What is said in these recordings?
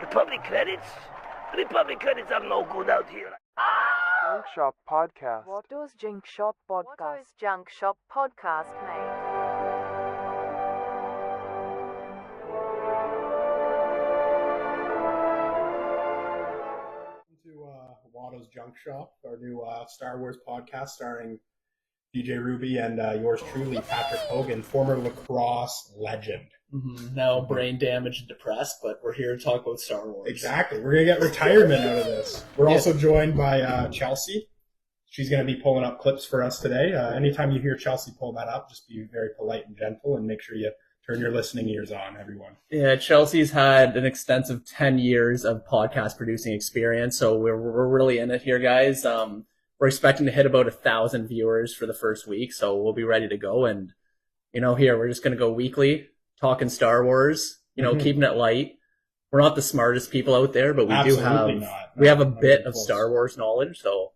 Republic credits? Republic credits are no good out here. Junkshop podcast. WATTO'S Junkshop podcast. WATTO'S Junkshop podcast, mate. WATTO'S Junkshop, our new Star Wars podcast starring DJ Ruby and yours truly, Patrick Hogan, former lacrosse legend. Mm-hmm. Now brain damaged and depressed, but we're here to talk about Star Wars. Exactly. We're going to get retirement out of this. We're also joined by Chelsea. She's going to be pulling up clips for us today. Anytime you hear Chelsea pull that up, just be very polite and gentle and make sure you turn your listening ears on, everyone. Yeah, Chelsea's had an extensive 10 years of podcast producing experience, so we're really in it here, guys. We're expecting to hit about 1,000 viewers for the first week, so we'll be ready to go. And, here, we're just going to go weekly, talking Star Wars, keeping it light. We're not the smartest people out there, but we have a bit of Star Wars knowledge, so,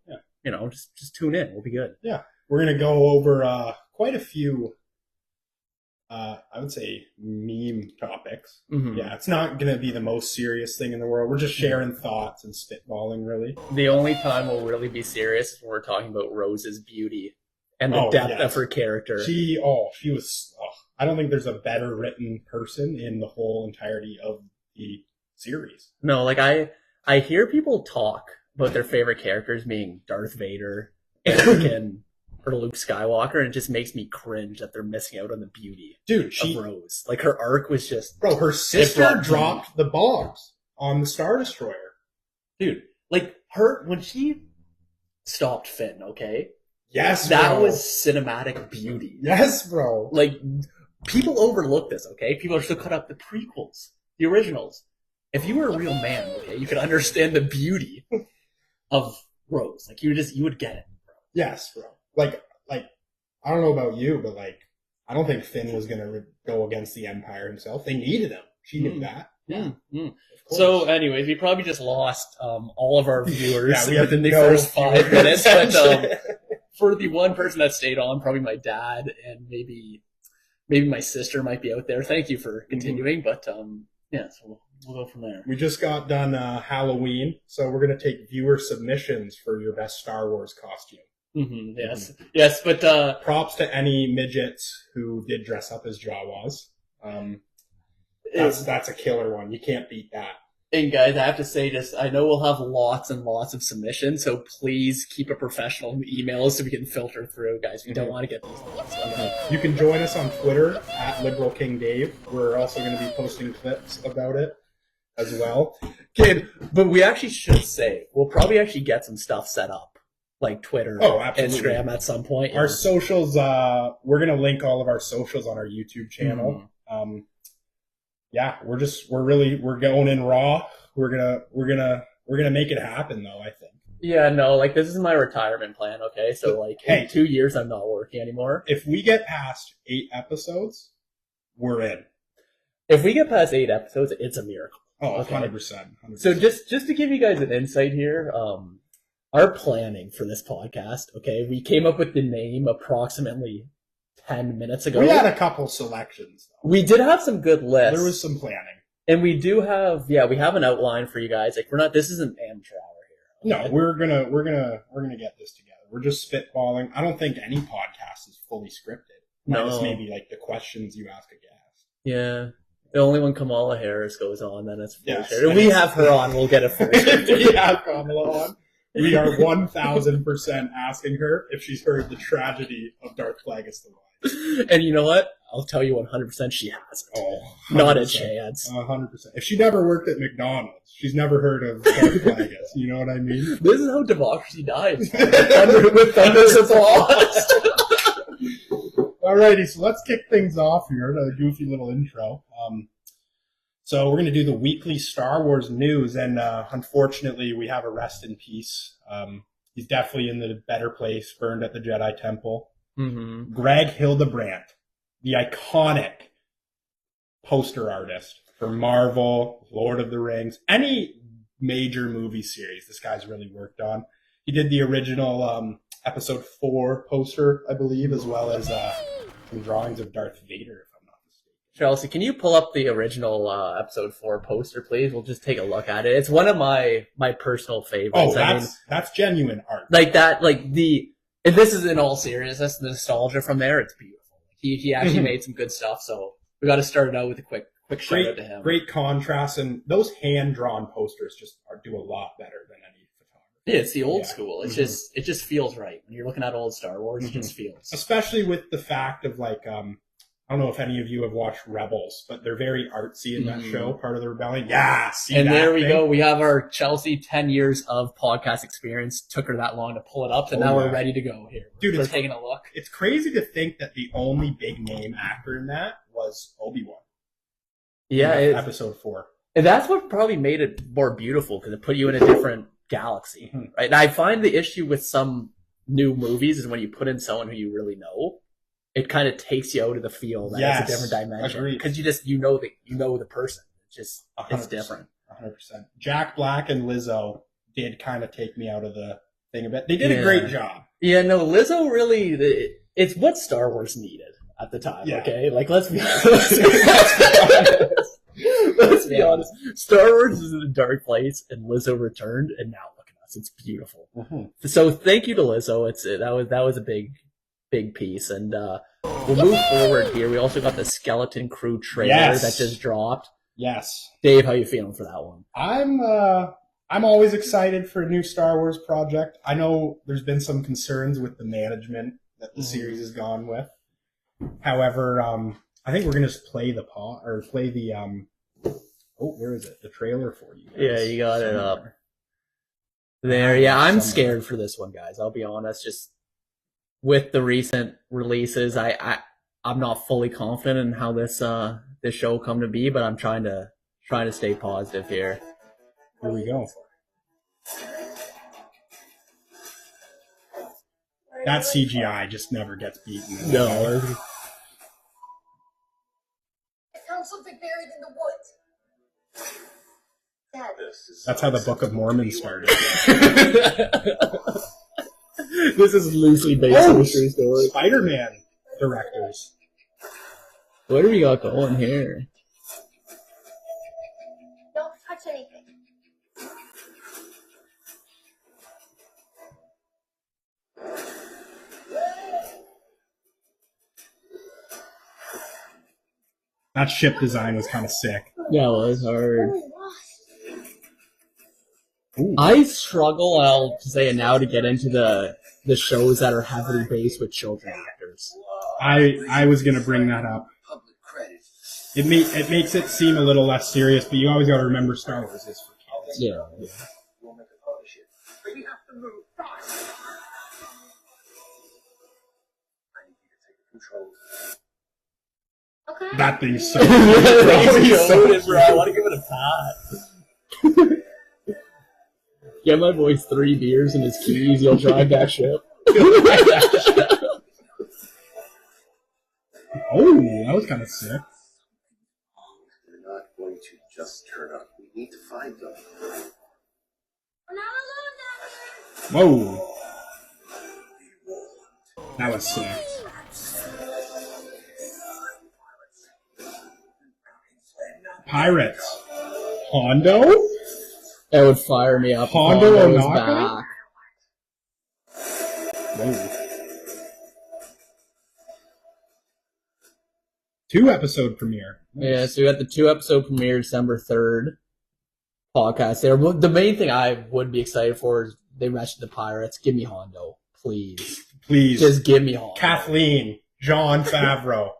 just tune in. We'll be good. Yeah, we're going to go over quite a few I would say meme topics. Mm-hmm. Yeah, it's not going to be the most serious thing in the world. We're just sharing thoughts and spitballing, really. The only time we'll really be serious is when we're talking about Rose's beauty and the depth of her character. She was... I don't think there's a better written person in the whole entirety of the series. No, I hear people talk about their favorite characters being Darth Vader, Anakin, or Luke Skywalker, and it just makes me cringe that they're missing out on the beauty of Rose. Like, her arc was just... Bro, her sister dropped the bombs on the Star Destroyer. Dude, when she stopped Finn, okay? Yes, that was cinematic beauty. Yes, bro. People overlook this, okay? People are so caught up the prequels, the originals. If you were a real man, okay, you could understand the beauty of Rose. You would get it, bro. Yes, bro. I don't know about you, but I don't think Finn was gonna go against the Empire himself. They needed him. She knew that. Yeah. So, anyways, we probably just lost all of our viewers within the first 5 minutes. But for the one person that stayed on, probably my dad and maybe my sister might be out there. Thank you for continuing. Mm-hmm. But so we'll go from there. We just got done Halloween, so we're gonna take viewer submissions for your best Star Wars costume. Mm-hmm, yes, but props to any midgets who did dress up as Jawas. That's a killer one. You can't beat that. And guys, I have to say this, I know we'll have lots and lots of submissions, so please keep it professional in the emails so we can filter through, guys. We don't want to get these lots. You can join us on Twitter at LiberalKingDave. We're also going to be posting clips about it as well. Okay, but we actually should say, we'll probably actually get some stuff set up. Like Twitter, Instagram at some point. Our socials, we're gonna link all of our socials on our YouTube channel. Mm-hmm. We're going in raw. We're gonna make it happen though, I think. Yeah, no, this is my retirement plan, okay? So in 2 years I'm not working anymore. If we get past 8 episodes, we're in. If we get past 8 episodes, it's a miracle. Oh, okay? 100%. So just to give you guys an insight here, our planning for this podcast, okay, we came up with the name approximately 10 minutes ago. We had a couple selections, though. We did have some good lists. There was some planning. And we do have, we have an outline for you guys. This isn't amateur hour here. Okay? No, we're gonna get this together. We're just spitballing. I don't think any podcast is fully scripted. Minus maybe the questions you ask a guest. Yeah. The only when Kamala Harris goes on, then it's fully scripted. If we have her on, we'll get it fully scripted. We have Kamala on. We are 1,000% asking her if she's heard the tragedy of Darth Plagueis the Wise. And you know what? I'll tell you 100% she hasn't. Oh, not a chance. 100%. If she never worked at McDonald's, she's never heard of Darth Plagueis. You know what I mean? This is how democracy dies. with thunderous applause. Alrighty, so let's kick things off here. A goofy little intro. So we're going to do the weekly Star Wars news, and unfortunately we have a rest in peace. He's definitely in the better place, burned at the Jedi Temple. Mm-hmm. Greg Hildebrandt, the iconic poster artist for Marvel, Lord of the Rings, any major movie series this guy's really worked on. He did the original Episode 4 poster, I believe, as well as some drawings of Darth Vader, if I'm not mistaken. Chelsea, can you pull up the original episode 4 poster, please? We'll just take a look at it. It's one of my personal favorites. Oh, that's genuine art. Like that, if this is in all seriousness, the nostalgia from there, it's beautiful. He actually made some good stuff, so we got to start it out with a quick shout out to him. Great contrast, and those hand-drawn posters just do a lot better than any photography. Yeah, it's the old school. It's it just feels right. When you're looking at old Star Wars, it just feels. Especially with the fact of I don't know if any of you have watched Rebels, but they're very artsy in that show, part of the rebellion. Yeah, and there we go. We have our Chelsea 10 years of podcast experience. Took her that long to pull it up, and now we're ready to go here. Dude, we're taking a look. It's crazy to think that the only big name actor in that was Obi-Wan. Yeah, episode 4. And that's what probably made it more beautiful, because it put you in a different galaxy, right? And I find the issue with some new movies is when you put in someone who you really know, it kind of takes you out of the feel that it's a different dimension. Because you know the person. It's different. 100%. Jack Black and Lizzo did kind of take me out of the thing a bit. They did a great job. Yeah, no, Lizzo really, it's what Star Wars needed at the time, okay? Like, let's be honest. Let's be honest. Star Wars is in a dark place, and Lizzo returned, and now look at us. It's beautiful. So thank you to Lizzo. That was a big piece, and we'll move forward here. We also got the Skeleton Crew trailer that just dropped. Yes. Dave, how you feeling for that one? I'm always excited for a new Star Wars project. I know there's been some concerns with the management that the series has gone with. However, I think we're gonna just play the where is it? The trailer for you guys. Yeah, you got it up there. Yeah, I'm scared for this one, guys. I'll be honest. Just with the recent releases, I'm not fully confident in how this show will come to be, but I'm trying to stay positive here. Here we go. That CGI just never gets beaten. No. I found something buried in the woods. Dad. That's how the Book of Mormon started. This is loosely based on a true story. Spider-Man directors. What do we got going here? Don't touch anything. That ship design was kind of sick. Yeah, it was hard. Ooh. I struggle, I'll say it now, to get into the shows that are heavily based with children actors. I was going to bring that up. It makes it seem a little less serious, but you always got to remember Star Wars is for kids. Yeah. But you have to move fast. I need you to take control. Okay. That thing's so bro. I want to give it a pat. Get my boy 3 beers and his keys, you'll drive that ship. Oh, that was kind of sick. They're not going to just turn up. We need to find them. We're not alone, Daddy. Whoa. That was sick. Pirates. Hondo? That would fire me up. Hondo Hondo's Ohnaka? back. Whoa. 2-episode premiere. Yeah, so we got the 2-episode premiere December 3rd podcast there. The main thing I would be excited for is they mentioned the Pirates. Give me Hondo, please. Please. Just give me Hondo. Kathleen, Jon Favreau.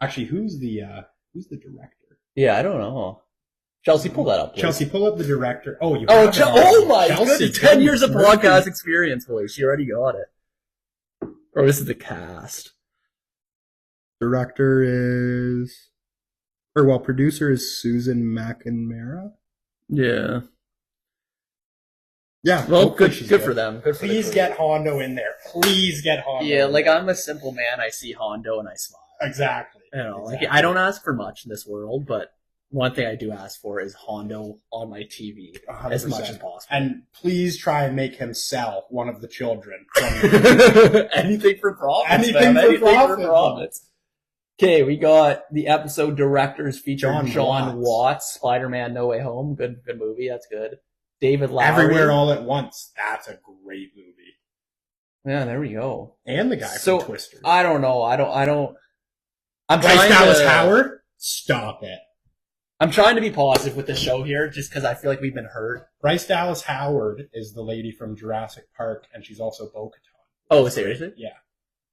Actually, who's the director? Yeah, I don't know. Chelsea, pull that up, please. Chelsea, pull up the director. Oh, you. Oh, oh my Chelsea, goodness! 10 years of Murphy. podcast experience, boy. She already got it. Or this is the cast. Director is, producer is Susan McNamara. Yeah. Yeah. Well, hopefully good she's for them. Good for Please get Hondo in there. Please get Hondo. Yeah, in like there. I'm a simple man. I see Hondo and I smile. Exactly. You know, Exactly. like I don't ask for much in this world, but one thing I do ask for is Hondo on my TV 100%. as much as possible. And please try and make him sell one of the children. Anything for profits. Anything man. for Anything profit. for profits. Okay, we got the episode directors featuring John Watts. Watts. Spider-Man No Way Home. Good movie. That's good. David Lowery. Everywhere All at Once. That's a great movie. Yeah, there we go. And the guy from Twister. I don't know. I don't. I'm Bryce trying Dallas to, Howard? Stop it. I'm trying to be positive with the show here, just because I feel like we've been hurt. Bryce Dallas Howard is the lady from Jurassic Park, and she's also Bo-Katan. Oh, seriously? Yeah.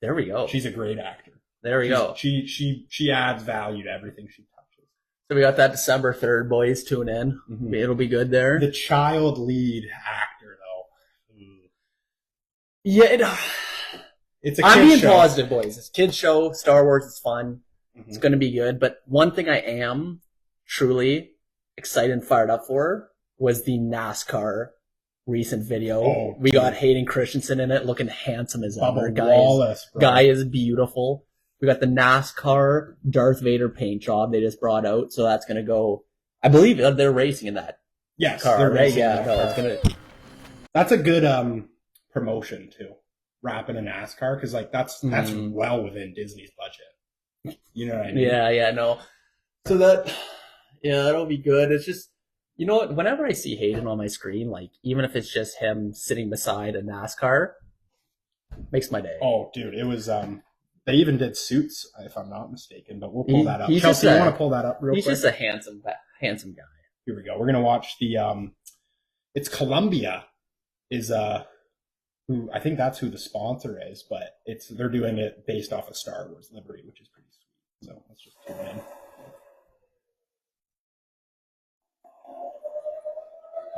There we go. She's a great actor. There we go. She adds value to everything she touches. So we got that December 3rd, boys. Tune in. Mm-hmm. It'll be good there. The child lead actor, though. Yeah, it's a I'm being show. positive, boys. It's a kid's show. Star Wars is fun. Mm-hmm. It's going to be good. But one thing I am truly excited and fired up for was the NASCAR recent video. Oh, we got Hayden Christensen in it, looking handsome as ever. Bubba Wallace, bro. Guy is beautiful. We got the NASCAR Darth Vader paint job they just brought out, so that's gonna go. I believe they're racing in that Yes, car, they're right? racing Yeah, that no, car. it's gonna. That's a good promotion too. Wrapping a NASCAR because like that's well within Disney's budget. You know what I mean? Yeah, no. So that'll be good. It's just, you know what? Whenever I see Hayden on my screen, like even if it's just him sitting beside a NASCAR, makes my day. Oh, dude, it was they even did Suits, if I'm not mistaken, but we'll pull that up. He's Chelsea, just you want to pull that up real quick? He's just a handsome guy. Here we go. We're gonna watch the it's Columbia is who I think that's who the sponsor is, but they're doing it based off of Star Wars livery, which is pretty sweet. So let's just tune in.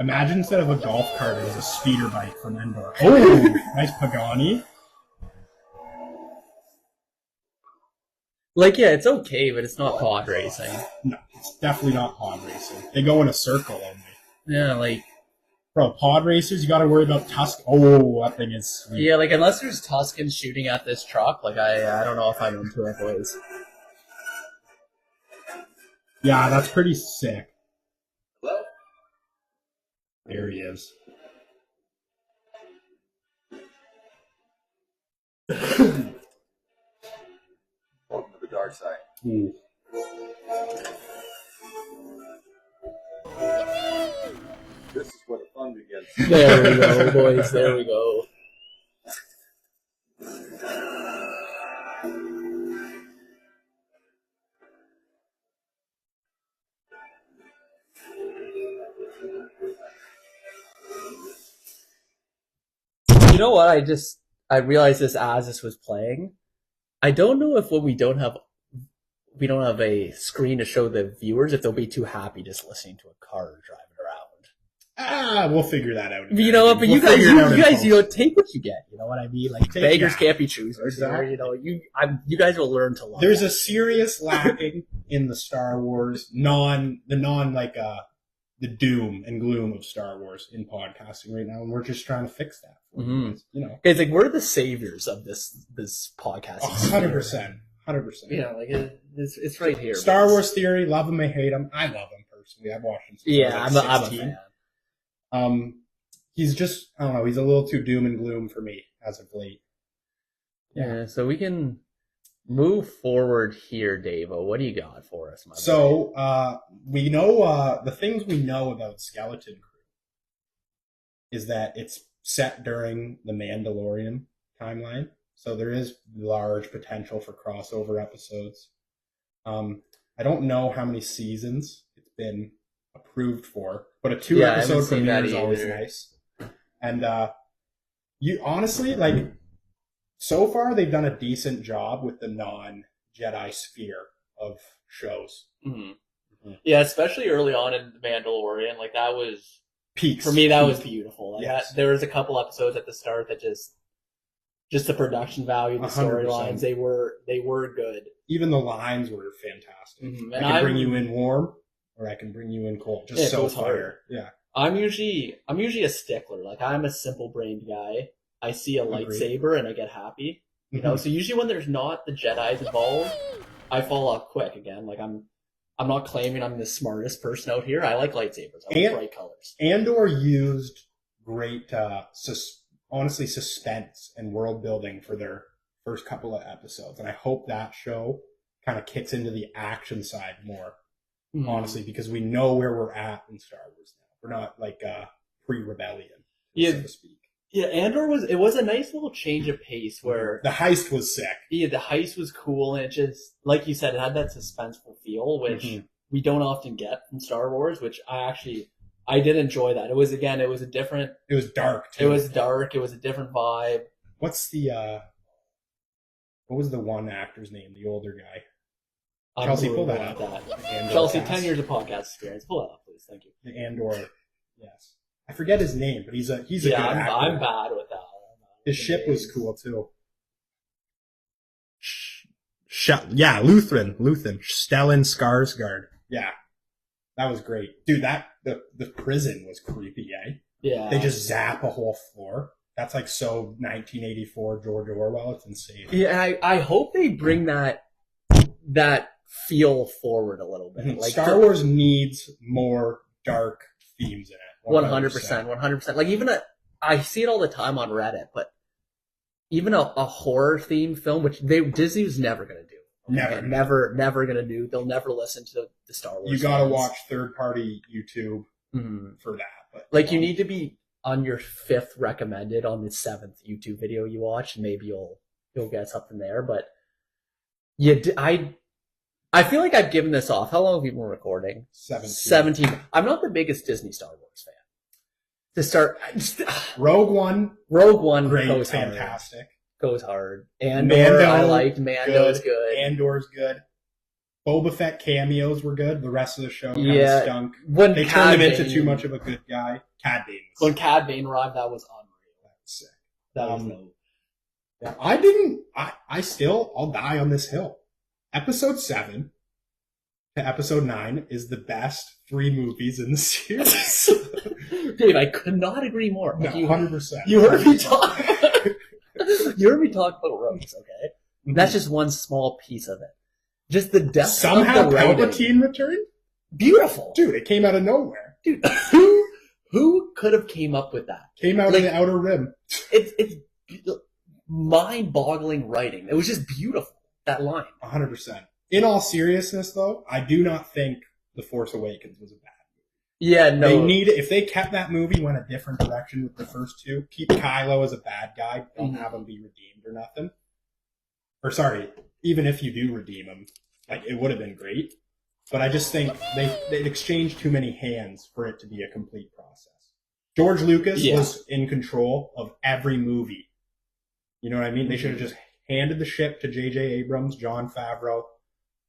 Imagine instead of a golf cart, it was a speeder bike from Endor. Oh, nice Pagani. Like, yeah, it's okay, but it's not pod racing. No, it's definitely not pod racing. They go in a circle only. Yeah, like... Bro, pod racers, you gotta worry about Tusk. Oh, that thing is sweet. Yeah, like, unless there's Tuskens shooting at this truck, like, I don't know if I'm into it, boys. Yeah, that's pretty sick. Hello? There he is. Welcome to the dark side. Ooh. This is where the fun begins. There we go, boys, there we go. You know what? I realized this as this was playing. I don't know if when we don't have a screen to show the viewers, if they'll be too happy just listening to a car driving around. We'll figure that out. You know what? But We'll you guys, figure it out in post. take what you get. You know what I mean? Like beggars can't be choosers. Exactly. You know, you guys will learn to love. There's that. a serious lacking in the Star Wars the doom and gloom of Star Wars in podcasting right now, and we're just trying to fix that. You know, It's like we're the saviors of this podcast. 100%. Yeah, like it's right here. Star Wars theory, love him, I hate him. I love him personally. I've watched him. Since I was I'm a 16. fan. He's just, I don't know, he's a little too doom and gloom for me as of late. Yeah, so we can move forward here, Davo. What do you got for us, my boy? So, we know, the things we know about Skeleton Crew is that it's set during the Mandalorian timeline. So there is large potential for crossover episodes. I don't know how many seasons it's been approved for, but a 2-episode premiere is always nice. And you honestly, like, so far they've done a decent job with the non-Jedi sphere of shows. Yeah, especially early on in The Mandalorian, like that was Peaks. for me. That was beautiful. Like Yes. there was a couple episodes at the start that just the production value, the 100%. storylines, they were good. Even the lines were fantastic. Mhm. I And can bring you in warm, or I can bring you in cold. Just Yeah, it so goes fire. hard. Yeah. I'm usually a stickler. Like I'm a simple brained guy. I see a Agreed. lightsaber and I get happy. You know, so usually when there's not the Jedi's involved, I fall off quick again. Like I'm not claiming I'm the smartest person out here. I like lightsabers. I like bright colors. Andor used great, honestly, suspense and world building for their first couple of episodes, and I hope that show kind of kicks into the action side more, honestly, because we know where we're at in Star Wars now. We're not like pre-rebellion, so to speak. Yeah, Andor was a nice little change of pace where The heist was sick. the heist was cool, and it just, like you said, it had that suspenseful feel, which we don't often get from Star Wars, which I did enjoy that. It was a different... It was dark, too. It was dark. It was a different vibe. What's the... what was the one actor's name? The older guy. I'm Chelsea, cool pull with that up. that. The Andor Chelsea, cast. 10 years of podcast experience. Pull that up, please. Thank you. The Andor, yes. I forget his name, but he's a good actor. I'm bad with that. His ship was cool, too. Lutheran. Stellan Skarsgård. Yeah. That was great. Dude, the prison was creepy, eh? Yeah. They just zap a whole floor. That's like so 1984 George Orwell. It's insane. Yeah, and I hope they bring that feel forward a little bit. Like Star Wars needs more dark themes in it. 100%. Like even I see it all the time on Reddit, but even a horror themed film, which Disney was never going to do. Never going to do. They'll never listen to the Star Wars. You got to fans. watch third party YouTube for that. But like you need to be on your 5th recommended on the 7th YouTube video you watch, and maybe you'll get something there. But I feel like I've given this off. How long have we been recording? 17. I'm not the biggest Disney Star Wars fan. To start, Rogue One, great, goes fantastic. Goes hard. Andor, I liked. Mando's good. Andor's good. Boba Fett cameos were good. The rest of the show kind of stunk. When they turned him into too much of a good guy. Cad Bane. When Cad Bane arrived, that was unreal. That was sick. That was dope. Yeah, I'll die on this hill. Episode 7 to episode 9 is the best 3 movies in the series. Dave, I could not agree more. No, 100%. You heard me talk. You heard me talk about Rose, okay? Mm-hmm. That's just one small piece of it. Just the depth Somehow of the writing. Palpatine returned? Beautiful. Dude, it came out of nowhere. Dude, who could have came up with that? Came out of the Outer Rim. It's mind-boggling writing. It was just beautiful, that line. 100%. In all seriousness, though, I do not think The Force Awakens was a bad movie. Yeah, no. If they kept that movie, went a different direction with the first 2, keep Kylo as a bad guy, don't have him be redeemed or nothing. Or sorry, even if you do redeem him, like it would have been great. But I just think they exchanged too many hands for it to be a complete process. George Lucas was in control of every movie. You know what I mean? They should have just handed the ship to J.J. Abrams, Jon Favreau,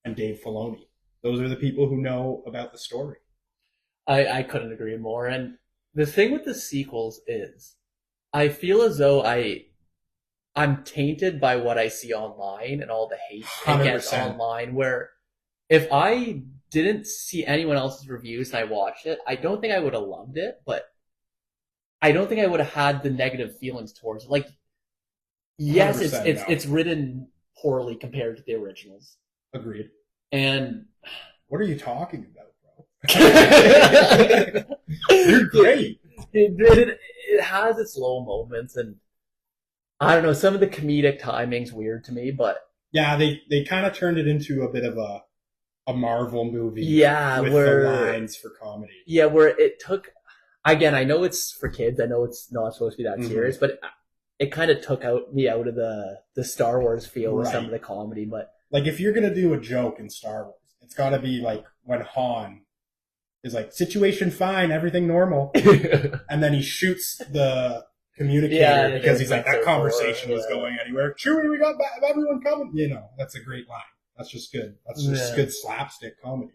and Dave Filoni. Those are the people who know about the story. I couldn't agree more. And the thing with the sequels is, I feel as though I'm tainted by what I see online and all the hate against 100%. online, where if I didn't see anyone else's reviews and I watched it, I don't think I would have loved it, but I don't think I would have had the negative feelings towards it. Like, yes, it's written poorly compared to the originals. Agreed. And what are you talking about, bro? You're great. It has its low moments, and I don't know, some of the comedic timing's weird to me, but yeah, they kind of turned it into a bit of a Marvel movie. Yeah, with where the lines for comedy. Yeah, where it took. Again, I know it's for kids. I know it's not supposed to be that serious, but it kind of took me out of the Star Wars feel with some of the comedy. But like, if you're gonna do a joke in Star Wars, it's got to be like when Han is like, "Situation fine, everything normal," and then he shoots the communicator because he's like, "That conversation was going anywhere." Chewie, we got everyone coming. You know, that's a great line. That's just good. That's just good slapstick comedy.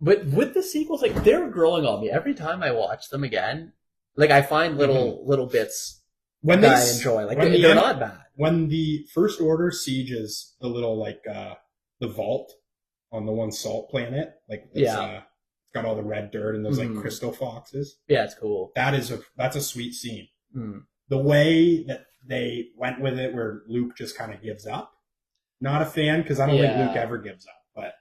But with the sequels, like, they're growing on me. Every time I watch them again, like, I find little bits that I enjoy. Like, they're not bad. When the First Order sieges the little, like, the vault on the one salt planet, like, it's got all the red dirt and those, like, crystal foxes. Yeah, it's cool. That's a sweet scene. The way that they went with it, where Luke just kind of gives up. Not a fan, because I don't think Luke ever gives up, but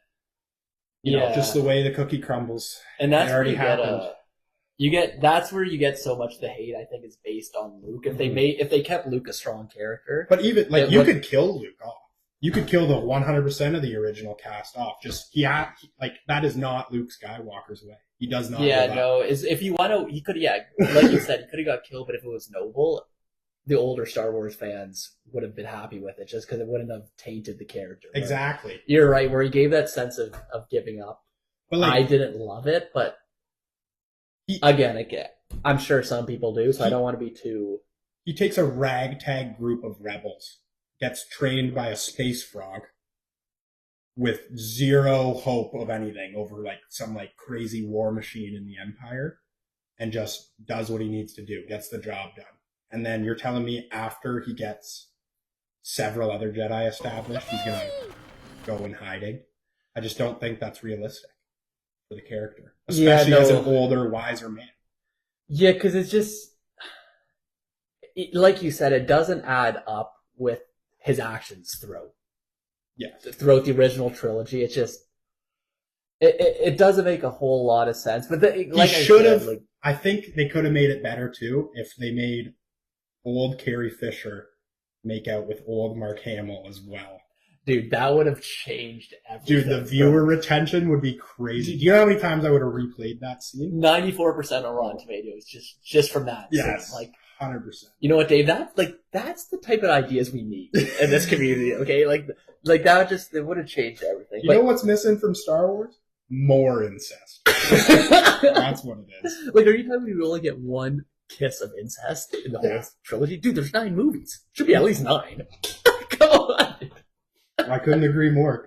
you know, just the way the cookie crumbles. And that's already where happened. That's where you get so much of the hate, I think, is based on Luke. If they kept Luke a strong character. But even, like, you could kill Luke off. You could kill the 100% of the original cast off. Just that is not Luke Skywalker's way. He does not. Yeah, no. If you want to, he could. Yeah, like you said, he could have got killed. But if it was noble, the older Star Wars fans would have been happy with it, just because it wouldn't have tainted the character. Right? Exactly. You're right. Where he gave that sense of giving up. But I didn't love it, but again, I'm sure some people do. So I don't want to be too. He takes a ragtag group of rebels, gets trained by a space frog with zero hope of anything over some crazy war machine in the Empire, and just does what he needs to do, gets the job done. And then you're telling me after he gets several other Jedi established, he's going to go in hiding? I just don't think that's realistic for the character, especially as an older, wiser man. Yeah, because it's just, like you said, it doesn't add up with his actions throughout the original trilogy. It's just it doesn't make a whole lot of sense. But he should have. I think they could have made it better too if they made old Carrie Fisher make out with old Mark Hamill as well. Dude, that would have changed everything. Dude, the viewer retention would be crazy. Do you know how many times I would have replayed that scene? 94% on Rotten Tomatoes just from that. Yes, scene. 100%. You know what, Dave? That's the type of ideas we need in this community. Okay, like that it would have changed everything. You know what's missing from Star Wars? More incest. That's what it is. Are you telling me we only get one kiss of incest in the whole trilogy? Dude, there's 9 movies. Should be at least 9. Come on. I couldn't agree more.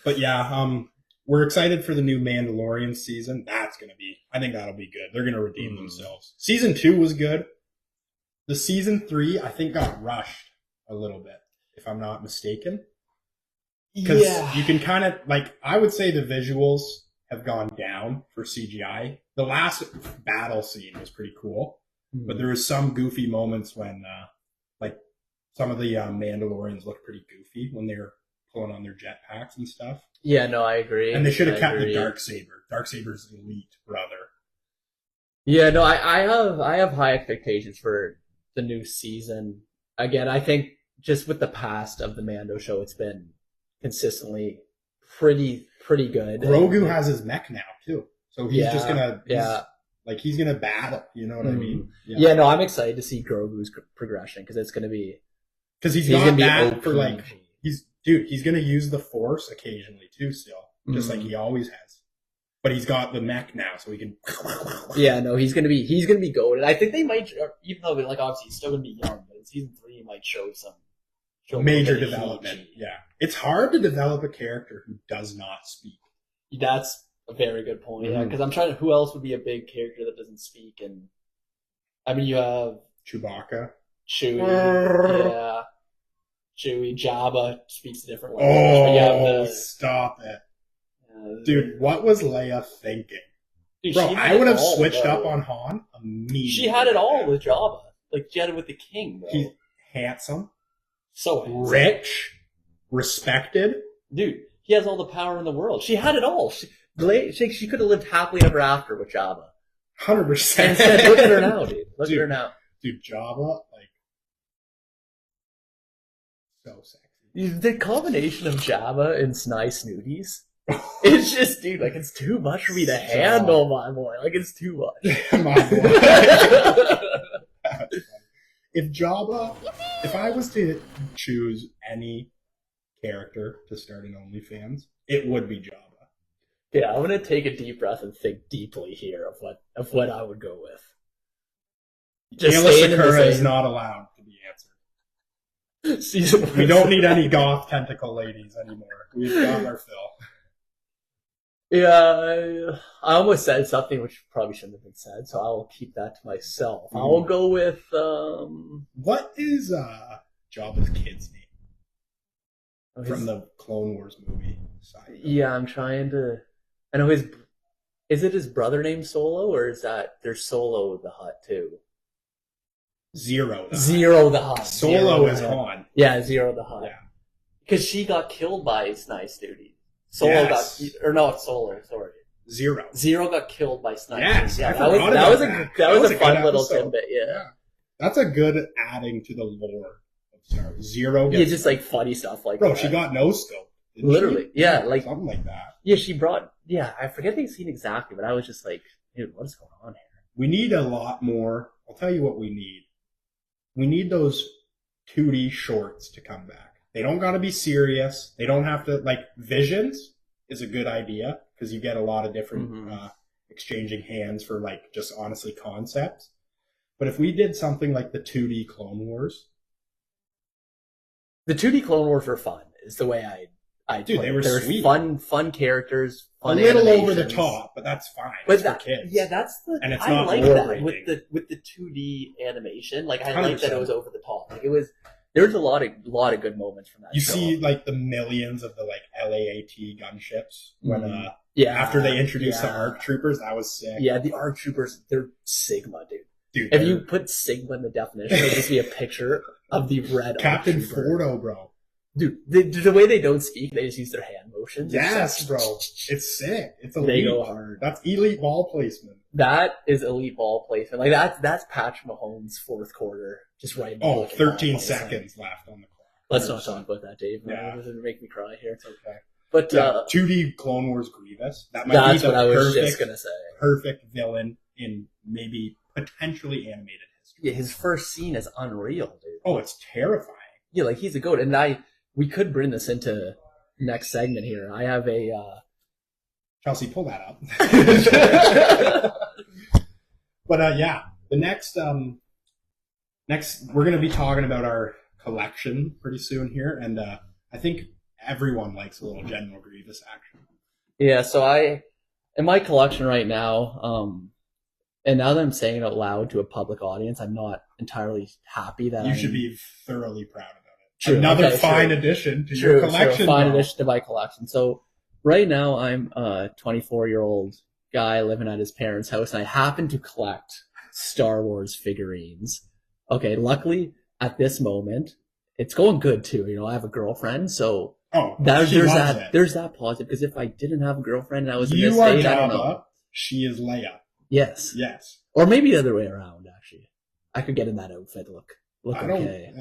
But yeah, we're excited for the new Mandalorian season. I think that'll be good. They're going to redeem themselves. Season 2 was good. The season 3, I think, got rushed a little bit, if I'm not mistaken. Because you can kind of, I would say the visuals have gone down for CGI. The last battle scene was pretty cool, but there was some goofy moments when, some of the Mandalorians looked pretty goofy when they were pulling on their jetpacks and stuff. Yeah, no, I agree. And they should have kept the Darksaber. Darksaber's elite, brother. Yeah, no, I have high expectations for the new season. Again, I think just with the past of the Mando show, it's been consistently pretty good. Grogu has his mech now too, so he's just gonna he's gonna battle. You know what I mean? Yeah, no, I'm excited to see Grogu's progression because it's gonna be he's got that for he's gonna use the Force occasionally too, still just like he always has. But he's got the mech now, so he can. Yeah, no, he's gonna be goated. I think they might, even though obviously he's still gonna be young, but in season 3 he might show major development. Yeah, it's hard to develop a character who does not speak. That's a very good point. Yeah, because I'm trying to. Who else would be a big character that doesn't speak? And I mean, you have Chewbacca, Chewie, Jabba speaks a different language. Stop it. Dude, what was Leia thinking? Dude, bro, I would have switched up on Han immediately. She had it all with Jabba. She had it with the king, bro. He's handsome. So handsome. Rich. Respected. Dude, he has all the power in the world. She had it all. She could have lived happily ever after with Jabba. 100%. And said, look at her now, dude. Look at her now. Dude, Jabba, so sexy. The combination of Jabba and Snai Snooties. It's just, dude, it's too much for me to handle, my boy. It's too much. My boy. If I was to choose any character to start in OnlyFans, it would be Jabba. Yeah, I'm gonna take a deep breath and think deeply here of what I would go with. Jayla Sakura is not allowed to be answered. We don't need any goth tentacle ladies anymore. We've got our fill. Yeah, I almost said something which probably shouldn't have been said, so I'll keep that to myself. I'll go with, What is, Jabba's kid's name? From the Clone Wars movie. Yeah, I'm trying to... I know is it his brother named Solo, or is that there's Solo the Hutt, too? Zero the Hutt. Solo is Han. Yeah, Zero the Hutt. Yeah. Because she got killed by Snai Snooty. Solo not Solo, sorry. Zero got killed by Snipers. Yes, yeah, that was a fun little tidbit, yeah. That's a good adding to the lore of Zero. Yeah, just like funny stuff like Bro, that. she got no scope. Literally, yeah, like something like that. Yeah, she brought. Yeah, I forget the scene exactly, but I was just like, dude, what is going on here? We need a lot more. I'll tell you what we need. We need those 2D shorts to come back. They don't got to be serious. They don't have to, like, Visions is a good idea because you get a lot of different exchanging hands for, like, just honestly concepts. But if we did something like the 2D Clone Wars. The 2D Clone Wars were fun, is the way I Dude, they were sweet. Fun characters. Fun a little animations. over the top, but that's fine. But it's for kids. Yeah, that's the. And it's I not like lore that breaking. with the 2D animation. Like I like that 100%. it was over the top. Like it was. There was a lot of good moments from that. You show. see, like, the millions of the, like, LAAT gunships when, yeah, after they introduced the ARC Troopers, that was sick. Yeah, the ARC Troopers, they're Sigma, dude. Dude, If you put Sigma in the definition, it'll just be a picture of the red Captain ARC Trooper. Fordo, bro. Dude, the way they don't speak, they just use their hand motions. Yes, bro. It's sick. It's elite. They go hard. That's elite ball placement. That is elite ball placement. Like that's Patrick Mahomes' fourth quarter. Just right. Oh, 13 seconds left on the clock. Let's not talk about that, Dave. Yeah. It doesn't make me cry here. It's okay. But 2D Clone Wars Grievous. That might that's be the what I was perfect, just gonna say. perfect villain in maybe potentially animated history. Yeah, his first scene is unreal, dude. Oh, it's terrifying. Yeah, like he's a goat, and we could bring this into next segment here. I have a Chelsea, pull that up. But yeah, the next we're gonna be talking about our collection pretty soon here, and I think everyone likes a little General Grievous action. Yeah, so in my collection right now, and now that I'm saying it out loud to a public audience, I'm not entirely happy that You should be thoroughly proud about it. True, Another okay, fine true. addition to your collection. Fine though. addition to my collection. So right now I'm a 24-year-old guy living at his parents' house, and I happen to collect Star Wars figurines. Okay, luckily at this moment, it's going good too. You know, I have a girlfriend, so there's that positive. Because if I didn't have a girlfriend and I was in this state, I don't know. She is Leia. Yes. Yes. Or maybe the other way around. Actually, I could get in that outfit. Look okay.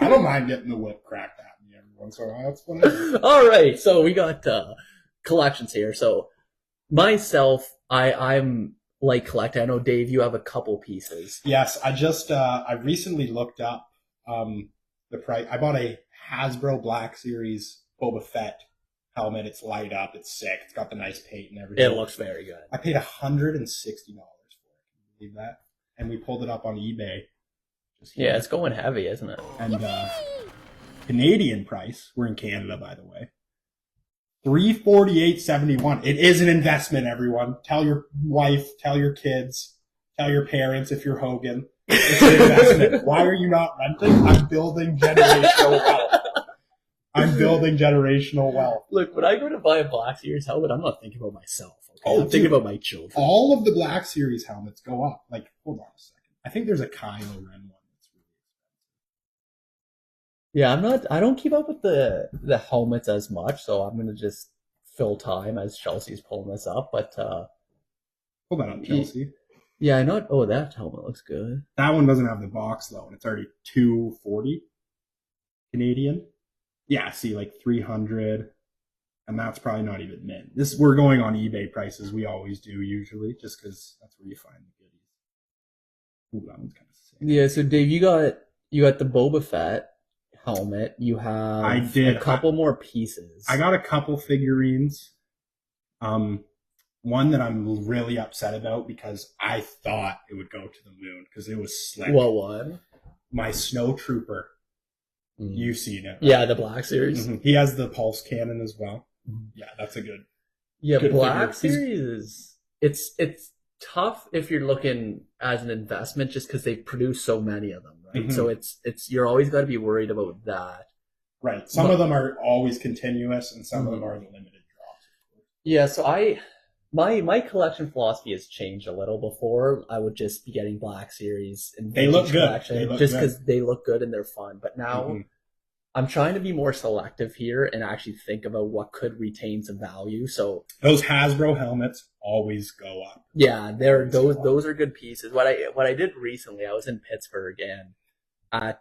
I don't mind getting the whip cracked at me every once in a while. That's what All right, so we got collections here. So myself, I'm like collecting. I know Dave, you have a couple pieces. Yes, I just I recently looked up the price. I bought a Hasbro Black Series Boba Fett helmet. It's light up. It's sick. It's got the nice paint and everything. It looks very good. I paid $160 for it. Can you believe that? And we pulled it up on eBay. Yeah, it's going heavy, isn't it? And Canadian price. We're in Canada, by the way. $348.71. It is an investment, everyone. Tell your wife, tell your kids, tell your parents if you're Hogan. It's an investment. Why are you not renting? I'm building generational wealth. I'm building generational wealth. Look, when I go to buy a Black Series helmet, I'm not thinking about myself. Okay? Oh, I'm thinking about my children. All of the Black Series helmets go up. Like, hold on a second. I think there's a Kylo Ren one that's really expensive. Yeah, I don't keep up with the helmets as much, so I'm gonna just fill time as Chelsea's pulling this up. But Pull that up, Chelsea. yeah, I know. Oh, that helmet looks good. That one doesn't have the box though, and it's already $240 Canadian. Yeah, see, like 300, and that's probably not even mint. We're going on eBay prices. We always do usually, just because that's where you find the goodies. Ooh, that one's kind of sick. Yeah, so Dave, you got the Boba Fett helmet. You have a couple more pieces. I got a couple figurines. One that I'm really upset about because I thought it would go to the moon because it was slick. What one? My Snow Trooper. You've seen it. Right? Yeah, the Black Series. Mm-hmm. He has the pulse cannon as well. Yeah, that's a good. Yeah, good Black figure. Series is it's tough if you're looking as an investment just because they produce so many of them, right? Mm-hmm. So it's you're always got to be worried about that. Right. Some of them are always continuous, and some of them are the limited drops. Yeah. So my collection philosophy has changed a little. Before I would just be getting Black Series and They look good. just because they look good and they're fun. But now I'm trying to be more selective here and actually think about what could retain some value. So those Hasbro helmets always go up. Yeah, those are good pieces. What I did recently, I was in Pittsburgh and at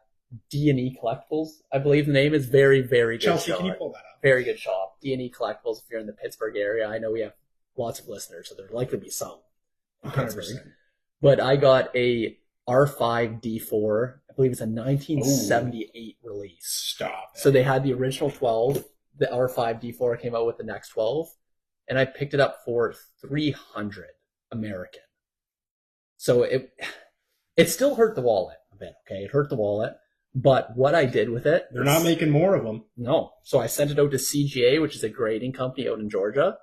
D&E Collectibles, I believe the name is. Very, very good Chelsea, shop. can you pull that up? Very good shop. D&E Collectibles, if you're in the Pittsburgh area. I know we have lots of listeners, so there's likely to be some in 100%. Pittsburgh. But I got a R5D4. I believe it's a 1978 release. Stop it. So they had the original 12. The R5D4 came out with the next 12. And I picked it up for $300 American. So it still hurt the wallet a bit, okay? It hurt the wallet. But what I did with it... They're not making more of them. No. So I sent it out to CGA, which is a grading company out in Georgia.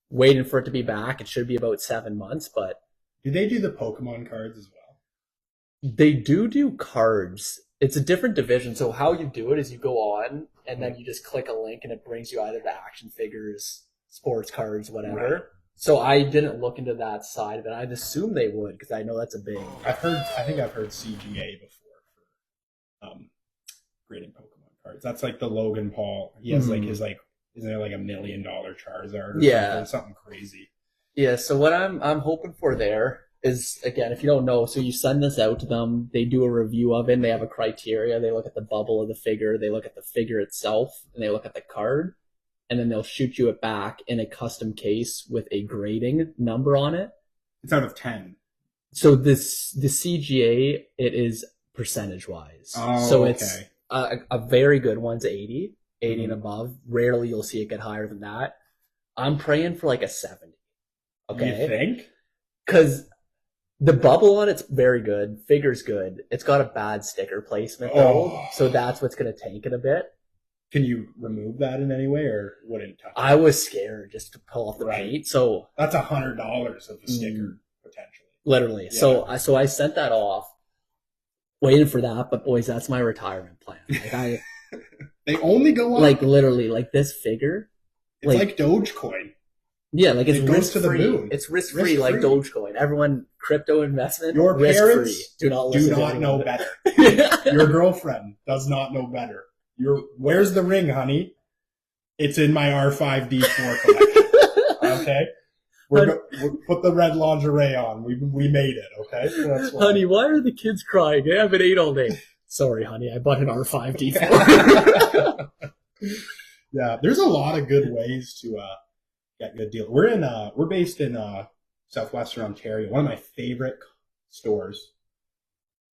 Waiting for it to be back. It should be about 7 months, but... Do they do the Pokemon cards as well? They do cards. It's a different division. So how you do it is you go on, and then you just click a link, and it brings you either to action figures, sports cards, whatever. Right. So I didn't look into that side of it. I'd assume they would, because I know that's a big... I think I've heard CGA before for grading Pokemon cards. That's like the Logan Paul. He has like his like, isn't there like $1 million Charizard or something crazy? Yeah, so what I'm hoping for there is, again, if you don't know, so you send this out to them, they do a review of it, and they have a criteria. They look at the bubble of the figure, they look at the figure itself, and they look at the card, and then they'll shoot you it back in a custom case with a grading number on it. It's out of 10. So the CGA, it is percentage-wise. Oh, so it's a very good one's 80 and above. Rarely you'll see it get higher than that. I'm praying for like a 70. Okay. You think? Because the bubble on it's very good. Figure's good. It's got a bad sticker placement though, so that's what's going to tank it a bit. Can you remove that in any way, or wouldn't touch it? I was scared just to pull off the paint. So that's $100 of the sticker potentially. Literally. Yeah. So I sent that off, waiting for that. But boys, that's my retirement plan. Like they only go on like literally like this figure. It's like Dogecoin. Yeah, like it's risk free. It's risk free like Dogecoin. Everyone, crypto investment. Your parents do not know better. Your girlfriend does not know better. Where's the ring, honey? It's in my R5D4 collection. Okay, we're put the red lingerie on. We made it. Okay, that's why. Honey, why are the kids crying? They haven't ate all day. Sorry, honey, I bought an R5D4. Yeah, there's a lot of good ways to get good deals. We're based in southwestern Ontario. One of my favorite stores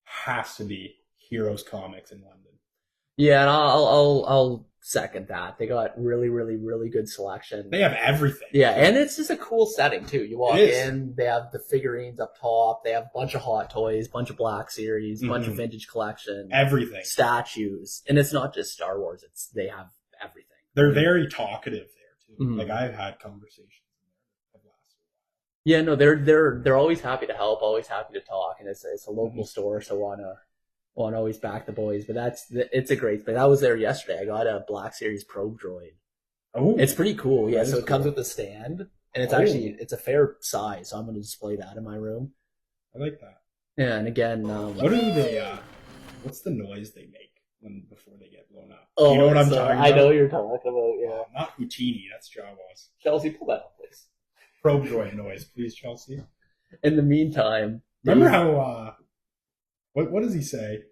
has to be Heroes Comics in London. Yeah, and I'll second that. They got really, really, really good selection. They have everything. Yeah, and it's just a cool setting too. You walk in, they have the figurines up top, they have a bunch of Hot Toys, bunch of Black Series, bunch of vintage collection, everything, statues, and it's not just Star Wars. They have everything. They're very talkative there too. Like I've had conversations. Yeah, no, they're always happy to help, always happy to talk, and it's a local store, so wanna always back the boys. But it's a great place. I was there yesterday. I got a Black Series Probe Droid. Oh, it's pretty cool. Yeah, so it comes with a stand, and it's it's a fair size. So I'm gonna display that in my room. I like that. Yeah, and again, what do they? What's the noise they make before they get blown up? Oh, you know what I'm talking about? I know what you're talking about. Yeah, not Houdini. That's Jawas. Chelsea, pull that up, please. Probe Droid noise, please, Chelsea. In the meantime, remember how? What does he say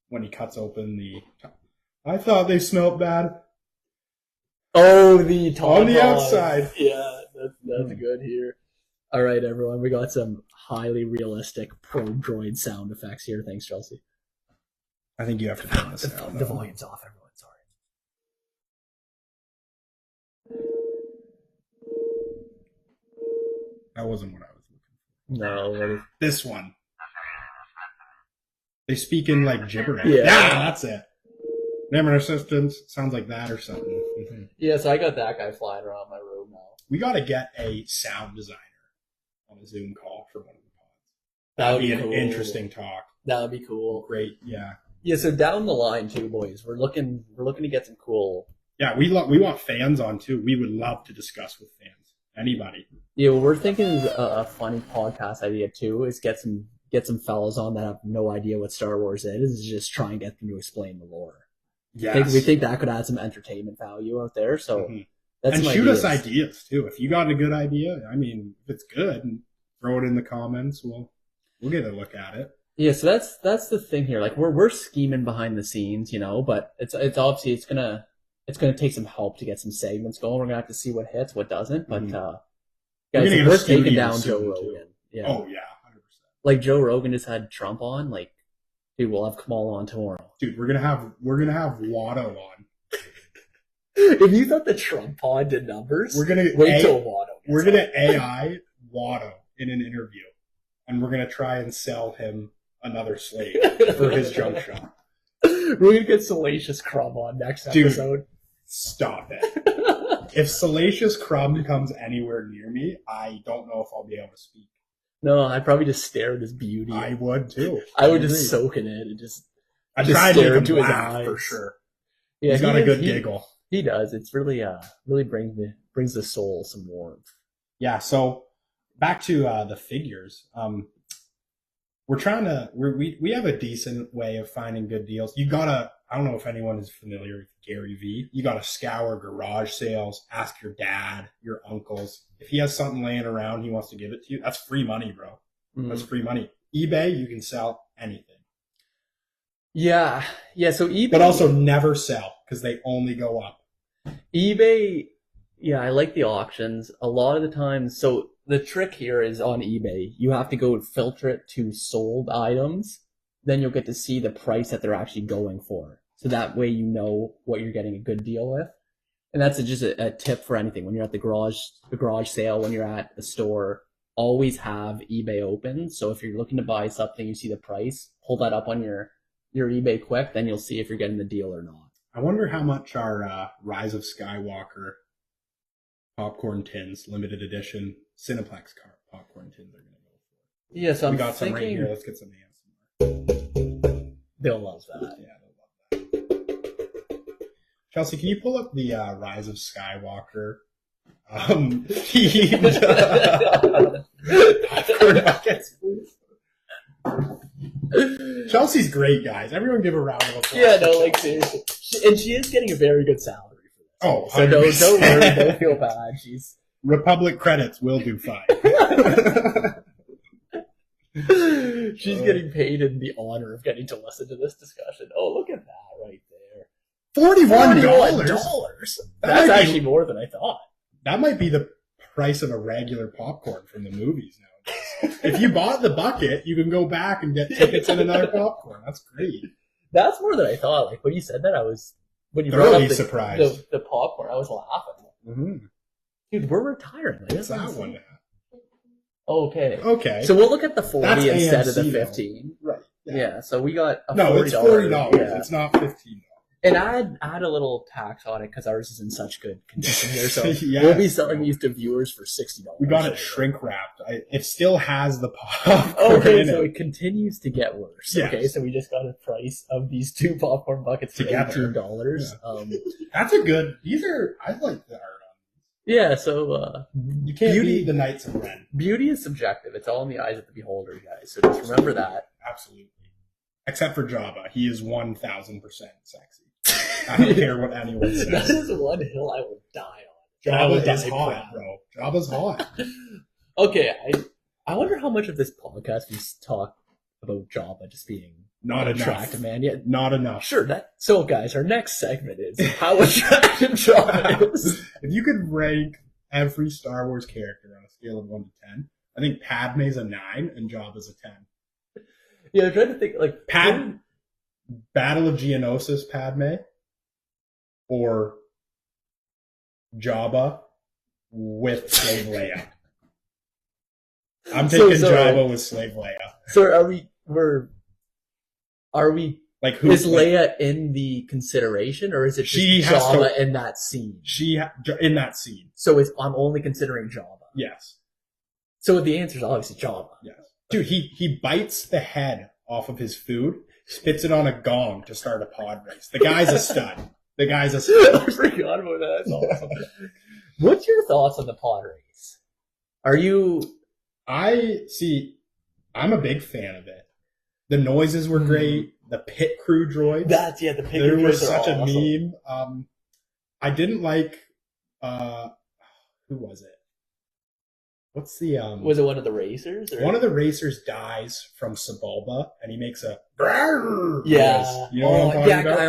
when he cuts open the... I thought they smelled bad. Oh, the top on the outside. Yeah, that's good here. All right, everyone. We got some highly realistic Probe Droid sound effects here. Thanks, Chelsea. I think you have to turn this down. The volume's off, everyone. Sorry. That wasn't what I was looking for. No. This one. They speak in like gibberish. Yeah, that's it. Name and assistance sounds like that or something. Mm-hmm. Yeah, so I got that guy flying around my room now. We got to get a sound designer on a Zoom call for one of the pods. That would be an interesting talk. That would be cool. Great, yeah. Yeah, so down the line too, boys, we're looking to get some cool. Yeah, we want fans on too. We would love to discuss with fans. Anybody. Yeah, what we're thinking is a funny podcast idea too is get some fellas on that have no idea what Star Wars is just try and get them to explain the lore. Yes. We think that could add some entertainment value out there. So that's and shoot us ideas too. If you got a good idea, I mean, if it's good, throw it in the comments. We'll get a look at it. Yeah, so that's the thing here. Like we're scheming behind the scenes, but it's obviously it's gonna take some help to get some segments going. We're gonna have to see what hits, what doesn't. But guys, we're taking down Joe Rogan. Yeah. Oh yeah, 100%. Like Joe Rogan just had Trump on. Like, dude, we'll have Kamal on tomorrow. Dude, we're gonna have Watto on. If you thought the Trump pod did numbers, We're gonna wait till Watto. We're gonna AI Watto in an interview, and we're gonna try and sell him another slave for his junk shop. We're gonna get Salacious Crumb on next episode. Dude, stop it. If Salacious Crumb comes anywhere near me, I don't know if I'll be able to speak. No, I'd probably just stare at his beauty. I would too. I would just soak in it and I'd just try to stare make into him his laugh eyes. for sure. Yeah, He's got a good giggle. He does. It's really brings the soul some warmth. Yeah. So back to the figures. We're trying to. We have a decent way of finding good deals. You gotta. I don't know if anyone is familiar with Gary V. You gotta scour garage sales. Ask your dad, your uncles. If he has something laying around, he wants to give it to you. That's free money, bro. That's free money. eBay, you can sell anything. Yeah. So eBay, but also never sell because they only go up. eBay. Yeah, I like the auctions a lot of the time. So the trick here is on eBay, you have to go filter it to sold items. Then you'll get to see the price that they're actually going for. So that way you know what you're getting a good deal with. And that's just a tip for anything. When you're at the garage sale, when you're at the store, always have eBay open. So if you're looking to buy something, you see the price, pull that up on your eBay quick, then you'll see if you're getting the deal or not. I wonder how much our Rise of Skywalker popcorn tins, limited edition Cineplex popcorn tins are going to go for. Yeah, so we got some right here. Let's get some ASMR. They'll love that. Yeah, they'll love that. Chelsea, can you pull up the Rise of Skywalker themed popcorn buckets, please? Chelsea's great, guys. Everyone give a round of applause. Yeah, no, like seriously. She is getting a very good salary for this. Oh, so don't worry, don't feel bad. She's Republic credits will do fine. She's getting paid in the honor of getting to listen to this discussion. Oh, look at that right there. $41. That's actually more than I thought. That might be the price of a regular popcorn from the movies nowadays. If you bought the bucket, you can go back and get tickets and another popcorn. That's great. That's more than I thought. Like when you said that, when you thoroughly brought up surprised. The popcorn, I was laughing. Mm-hmm. Dude, we're retiring. Like, What's that one? Okay. So we'll look at the 40 That's instead AMC, of the 15. Right. Yeah. So we got a $40. No, it's $40. Yeah. It's not $15. And add a little tax on it because ours is in such good condition here. So Yeah. we'll be selling these to viewers for $60. We got it shrink wrapped. It still has the popcorn Okay, in so it. it continues to get worse. Yes. Okay, so we just got a price of these 2 popcorn buckets for Together. $18. Yeah. That's a good. I like the art on. Yeah, so You can't beat the Knights of Ren. Beauty is subjective. It's all in the eyes of the beholder, guys. So just remember that. Absolutely. Except for Jabba, he is 1,000% sexy. I don't care what anyone says. That is one hill I will die on. Jabba is hot, bro. Jabba's hot. Okay, I wonder how much of this podcast we talk about Jabba just being Not attractive, enough. man. Yeah, Not enough. sure. So, guys, our next segment is how attractive Jabba is. If you could rank every Star Wars character on a scale of 1 to 10, I think Padme's a 9 and Jabba's a 10. Yeah, I'm trying to think, like... Battle of Geonosis Padme or Jabba with Slave Leia. I'm taking Jabba with Slave Leia. So are we like who is Leia in the consideration, or is it just Jabba in that scene? In that scene. So I'm only considering Jabba. Yes. So the answer is obviously Jabba. Yes. Dude, he bites the head off of his food, spits it on a gong to start a pod race. The guy's a stud. I forgot about that. That's awesome. What's your thoughts on the pod race? I'm a big fan of it. The noises were great. The pit crew droids. The pit crew droids. There was such awesome. a meme. I didn't like who was it? what's the Was it one of the racers? Or? one of the racers dies from Sebulba, and he makes a grrr Yeah. noise. You know what I'm talking about?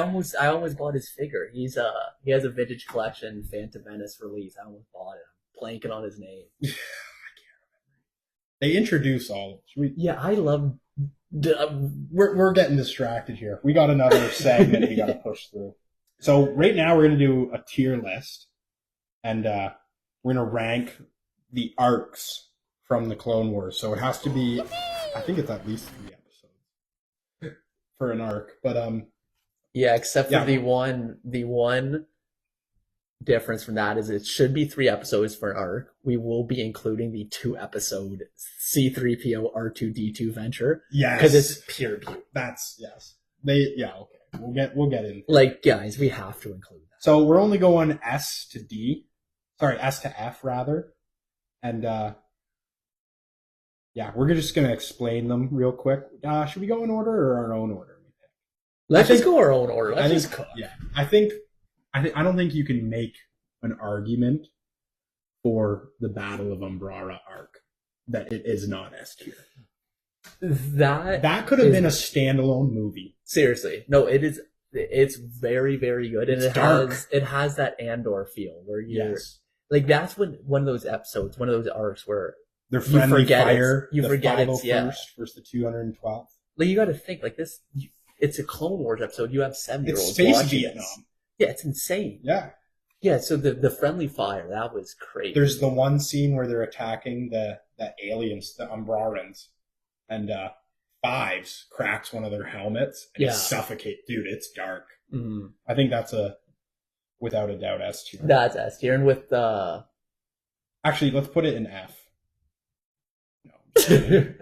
I almost bought his figure. He has a vintage collection Phantom Menace release. I almost bought it. I'm blanking on his name. I can't remember. They introduce all. Yeah, I love. We're getting distracted here. We got another segment we got to push through. So right now we're going to do a tier list, and we're going to rank the arcs from the Clone Wars. So it has to be, I think it's at least 3 episodes for an arc. But yeah, except for the one difference from that is it should be 3 episodes for an arc. We will be including the 2-episode C-3PO R2-D2 venture. yes, Because it's pure beauty. that's okay. We'll get in. Like, guys, we have to include that. So we're only going S to F rather, and we're just gonna explain them real quick. Should we go in order or our own order? Let's just go our own order. I Let's just cook. Yeah, I don't think you can make an argument for the Battle of Umbrara arc that it is not S tier. That could have been a standalone movie. Seriously, no, it is. It's very, very good, and It's dark. it has that Andor feel where you're Yes, like that's when one of those episodes, one of those arcs where they're friendly forget fire. you the forget it's 501st versus the 212th. like you got to think like this. It's a Clone Wars episode. You have 7-year-olds It's space watching Vietnam. this. Yeah, it's insane. Yeah. Yeah, so the friendly fire, that was crazy. There's the one scene where they're attacking the aliens, the Umbrarans, and Fives cracks one of their helmets and Yeah. suffocate. Dude, it's dark. Mhm. I think that's without a doubt S tier. That's S tier, and with the Actually, let's put it in F. No.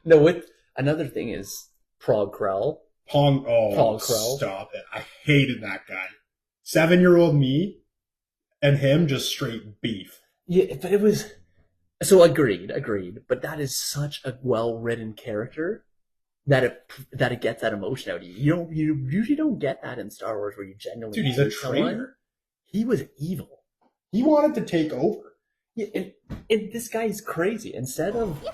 no, with another thing is Prague Krell. Paul Krell. Stop it. I hated that guy. 7-year-old me and him just straight beef. Yeah, but it was so agreed. But that is such a well-written character that it gets that emotion out of you. You usually don't get that in Star Wars where you genuinely Dude, he's a hate someone. traitor. He was evil. He wanted to take over. Yeah, and this guy's crazy. Instead of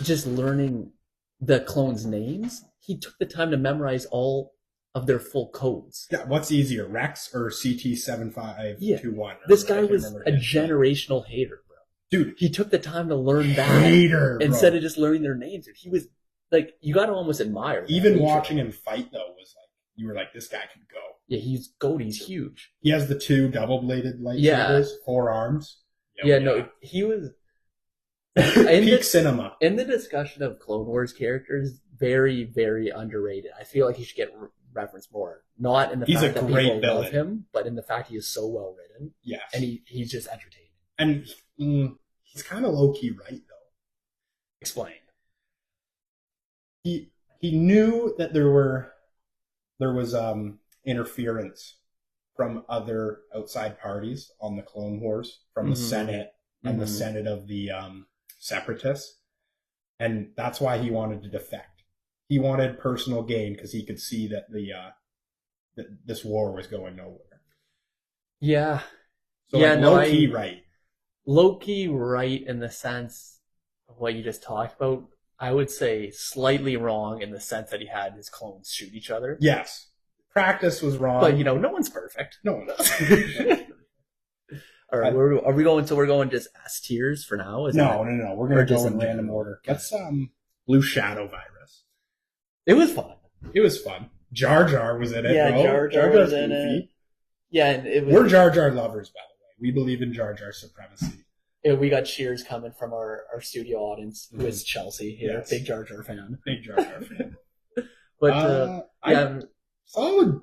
just learning the clones' names, he took the time to memorize all of their full codes. Yeah, what's easier, Rex or CT7521? This guy was a generational hater, bro. Dude, He took the time to learn that hater, bro. instead of just learning their names. He was like, you got to almost admire. that Even hatred. watching him fight though was like, you were like, this guy could go. Yeah, he's huge. He has the 2 double-bladed lightsabers, Yeah. 4 arms. Yeah, no, he was Peak cinema. in the discussion of Clone Wars characters. Very, very underrated. I feel like he should get referenced more. Not in the He's fact a that great people love villain. him, but in the fact he is so well written Yes. and he's just entertaining. And he's kind of low-key right though. Explain. He knew that there was interference from other outside parties on the Clone Wars, from the Mhm. Senate and the Mhm. Senate of the Separatists, and that's why he wanted to defect. He wanted personal gain because he could see that that this war was going nowhere. Yeah. So Yeah, like, no, low-key right. Low-key right in the sense of what you just talked about. I would say slightly wrong in the sense that he had his clones shoot each other. Yes. Practice was wrong. But, no one's perfect. no one does. All right, are we going? So we're going just S tiers for now? Is No. We're gonna Or just go in in random general. order. Let's Blue Shadow Virus. It was fun. It was fun. Jar Jar was in it. Yeah, bro. Jar Jar Jar's was in goofy. it. Yeah, and it was. We're Jar Jar lovers, by the way. We believe in Jar Jar supremacy. We got cheers coming from our studio audience, who is Chelsea here, Yes. big Jar Jar fan. Big Jar Jar fan. But yeah, Solid.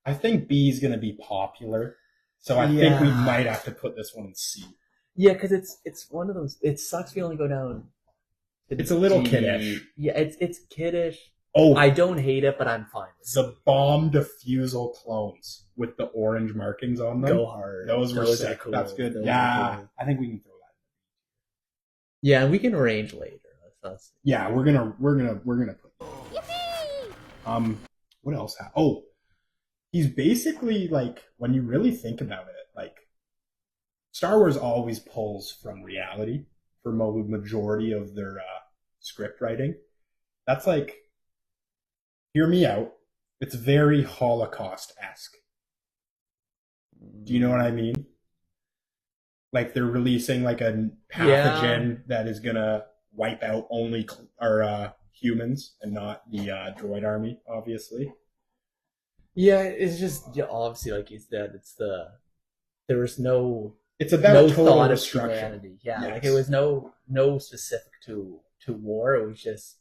I think B is gonna be popular, so I think we Yeah. might have to put this one in C. yeah, because it's one of those. It sucks we only go down. To It's a little D. kiddish. Yeah, it's kiddish. Oh, I don't hate it, but I'm fine with it. the bomb defusal clones with the orange markings on them. Go hard. Those were are sick. cool. That's good. Those are Yeah, cool. I think we can throw that. Yeah, we can arrange later. That's Yeah, we're gonna put. What else? He's basically like, when you really think about it, like Star Wars always pulls from reality for majority of their script writing. That's like, hear me out. It's very Holocaust-esque. Do you know what I mean? Like they're releasing like a pathogen that is gonna wipe out only humans and not the droid army, obviously. Yeah, it's just obviously like you said, there was no It's about no total thought of destruction. humanity. Yeah, Yes. like it was no specific to war. It was just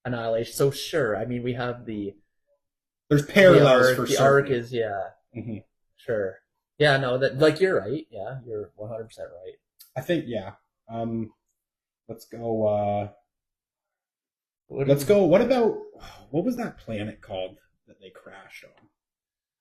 annihilation. So sure, I mean we have There's parallels for the certain. arc is hmm sure. Yeah, no, that like you're right. Yeah, you're 100% right. I think let's go. Let's go. What was that planet called that they crashed on?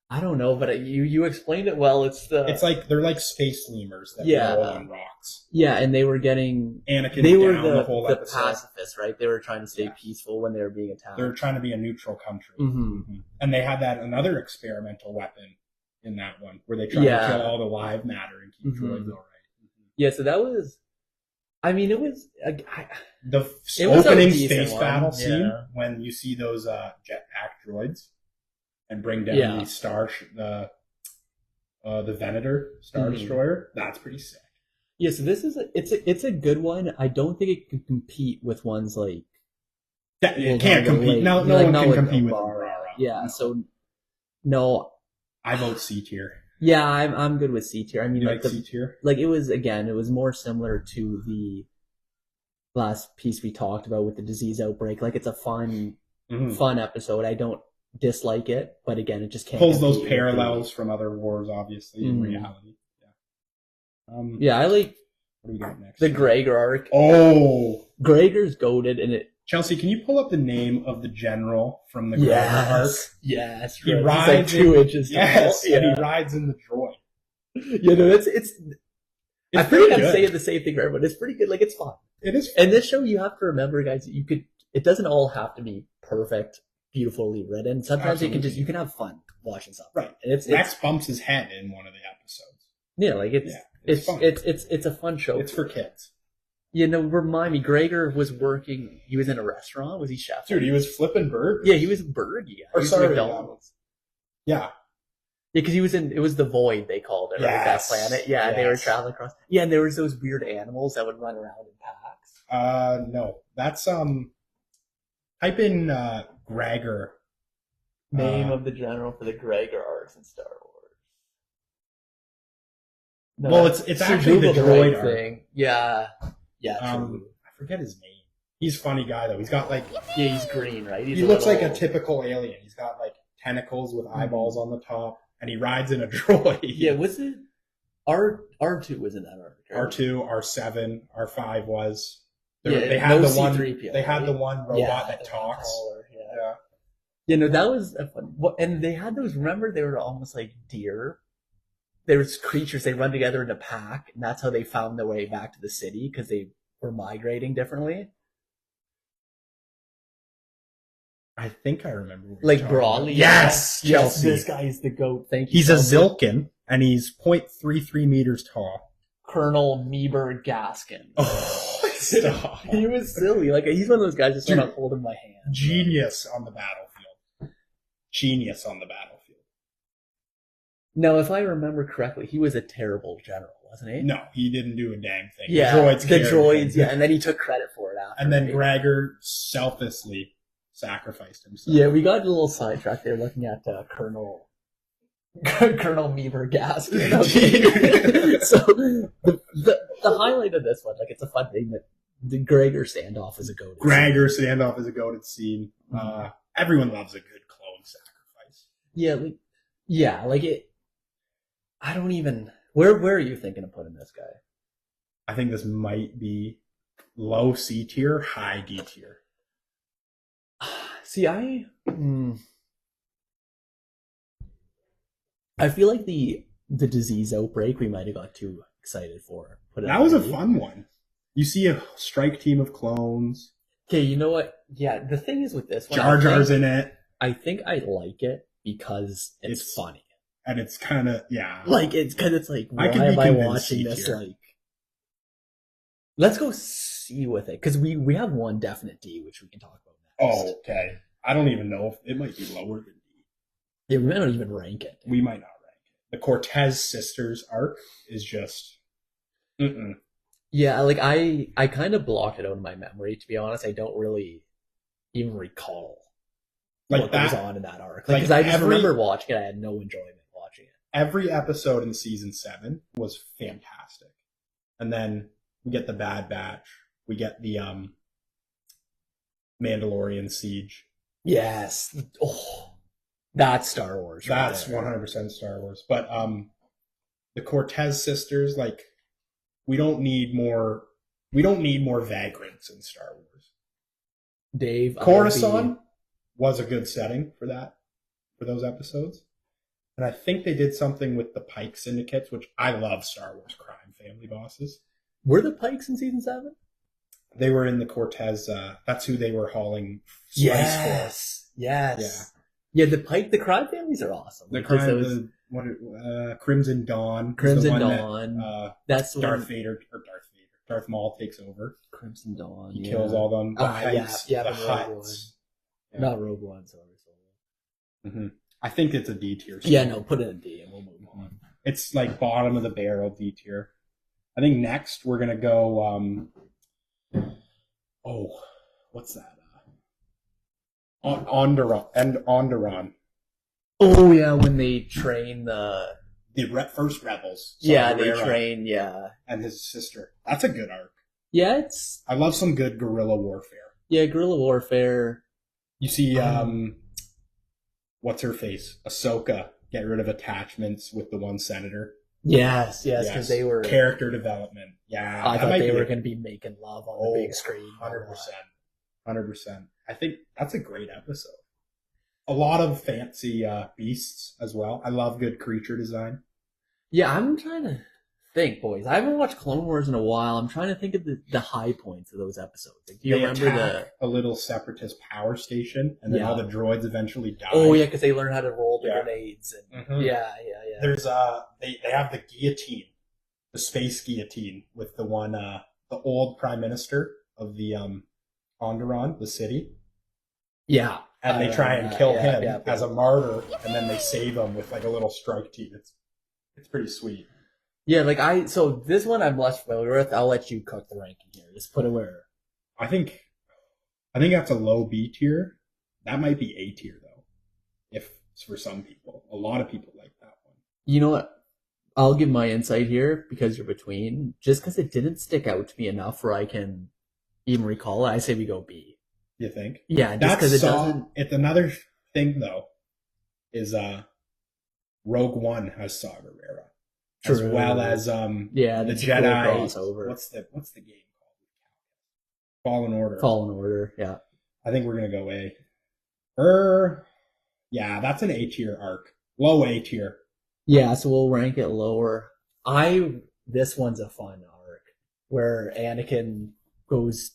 I don't know, but you explained it well. It's like they're like space lemurs that Yeah. roll on rocks. yeah, and they were getting Anakin they were down the whole the episode. pacifists, right? They were trying to stay peaceful when they were being attacked. They're trying to be a neutral country. Mhm. And they had another experimental weapon in that one where they tried to kill all the live matter and keep droids all right. Yeah, so that was. I mean, it was. The It was a opening decent space one, battle scene yeah. when you see those jetpack droids and bring down Yeah. the Venator Star Mhm. Destroyer. That's pretty sick. Yeah, so this is it's a good one. I don't think it can compete with ones like. It can't compete. No one can compete with Umbara. Umbara. Yeah, No. so no. I vote C tier. Yeah, I'm good with C tier. I mean, You like like C tier? like it was more similar to the last piece we talked about with the disease outbreak. Like it's a fun episode. I don't dislike it, but again, it just can't Pulls those compete with parallels from other wars, obviously, in Mhm. reality. Yeah. Yeah, I like What do we got next? the Gregor arc. Oh, Gregor's goated, and it. Chelsea, can you pull up the name of the general from the Gregor arc? Yes, He right. rides He's like 2 in- inches tall. Yes, Yeah. and he rides in the droid. You know, it's I pretty think I'm good. saying the same thing for everyone. It's pretty good. Like it's fun. It is. And this show, you have to remember, guys, that it doesn't all have to be perfect, beautifully written. Sometimes Absolutely. you can have fun watching something. Right. And it's Rex bumps his head in one of the episodes. yeah, like it's fun. it's a fun show. It's for kids. You know, remind me, Gregor was working. He was in a restaurant. Was he chef? Dude, he was flipping burgers. Yeah, he was a burger guy. Or He was sorry, McDonald's. Yeah. Yeah, because he was in. It was the Void, they called it, right? That Yes. planet. Yeah, and they were Yes. traveling across. Yeah, and there was those weird animals that would run around in packs. No. That's type in Gregor. Name of the general for the Gregor arcs in Star Wars. No, Well, it's so actually the Google droid right arc. thing. Yeah, yeah, true. I forget his name. He's a funny guy though. He's got like Yeah, he's green, right? He's he looks like a little- typical alien. He's got like tentacles with eyeballs on the top, and he rides in a droid. Yeah, was it R2 was in that arc? right? R2, R7, R5 was. Yeah, They had no the one. C-3PO, They had the right? one robot Yeah, that talks. taller, yeah. Yeah. You know, that was a fun. And they had those. Remember, they were almost like deer. There was creatures. They run together in a pack, and that's how they found their way back to the city because they were migrating differently. I think I remember. What you're Like talking Brawley. about. Yes, yes, Chelsea. this guy is the goat. Thank you. He's a Chelsea. Zilkin, and he's 0.33 meters tall. Colonel Meeber Gaskin. Oh, stop. He was silly. Like he's one of those guys just want to Dude. hold in my hand. Genius on the battlefield. Genius on the battlefield. Now, if I remember correctly, he was a terrible general, wasn't he? No, he didn't do a dang thing. Yeah, the the carried droids. him. Yeah, and then he took credit for it after. And then right? Gregor selflessly sacrificed himself. Yeah, we got a little sidetracked there looking at Colonel Meeber Gaskin. Okay. So the highlight of this one, like it's a fun thing that the Gregor standoff is a goat. Gregor standoff is a goated scene. Everyone loves a good clone sacrifice. Yeah, like it. I don't even. Where are you thinking of putting this guy? I think this might be low C tier, high D tier. See, I feel like the disease outbreak we might have got too excited for. That was a fun one. You see a strike team of clones. Okay, you know what? Yeah, the thing is with this one, Jar Jar's in it. I think I like it because it's funny. and it's kind of Like it's because it's like, why I could be am I convinced watching C this? tier. Like, let's go C with it because we have one definite D which we can talk about next. Oh, okay. I don't even know if it might be lower than D. Yeah, we might not even rank it. We might not rank it. The Cortez sisters arc is just. Yeah, like I kind of blocked it out of my memory. To be honest, I don't really even recall Like what that goes on in that arc. like, Because I just every- remember watching it. I had no enjoyment watching it. Every episode in season 7 was fantastic, and then we get the Bad Batch. We get the Mandalorian siege. Yes. Oh, that's Star Wars. Right That's there. 100% Star Wars. But the Cortez sisters, like, we don't need more vagrants in Star Wars. Dave. Coruscant was a good setting for those episodes. And I think they did something with the Pike syndicates, which I love Star Wars crime family bosses. Were the Pikes in season 7? They were in the Cortez, that's who they were hauling spice Yes. Yeah, the crime families are awesome. for. The because crime, those Crimson Dawn. is the Crimson one Dawn. That, that's the Darth Maul takes over. Crimson Dawn. He kills all them. The Heights, yeah, the but Rogue Huts. One. Not Rogue One, sorry. Mm-hmm. I think it's a D tier. Yeah, no, put it in D and we'll move on. It's like bottom of the barrel D tier. I think next we're gonna go. What's that? Onderon. Oh yeah, when they train the First rebels. yeah, they Sabrina train and his sister. That's a good arc. yeah, it's I love some good guerrilla warfare. guerrilla warfare. You see, what's her face? Ahsoka get rid of attachments with the one senator. Yes, because they were character development. Yeah, I that thought might they be were going to be making love on the big screen. 100%. I think that's a great episode. A lot of fancy beasts as well. I love good creature design. Yeah, I'm trying to think, boys. I haven't watched Clone Wars in a while. I'm trying to think of the high points of those episodes. Like, do you remember attack a little separatist power station, and then all the droids eventually die? Oh yeah, because they learn how to roll the grenades. And, Mhm. Yeah. There's they have the guillotine, the space guillotine with the one the old prime minister of the Onderon, the city. Yeah. And they try and kill him as a martyr, and then they save him with like a little strike team. It's pretty sweet. Yeah, so this one I'm less familiar with. I'll let you cook the ranking here. Just put it where. I think that's a low B tier. That might be A tier though, if for some people. A lot of people like that one. You know what? I'll give my insight here because you're between. Just because it didn't stick out to me enough where I can even recall it, I say we go B. You think? Yeah, just because it doesn't. It's another thing though, is Rogue One has Saw Gerrera, as well as the Jedi crossover. What's the game called? Fallen Order. Fallen Order. Yeah. I think we're gonna go A. Yeah, that's an A tier arc. Low A tier. Yeah, so we'll rank it lower. This one's a fun arc where Anakin goes.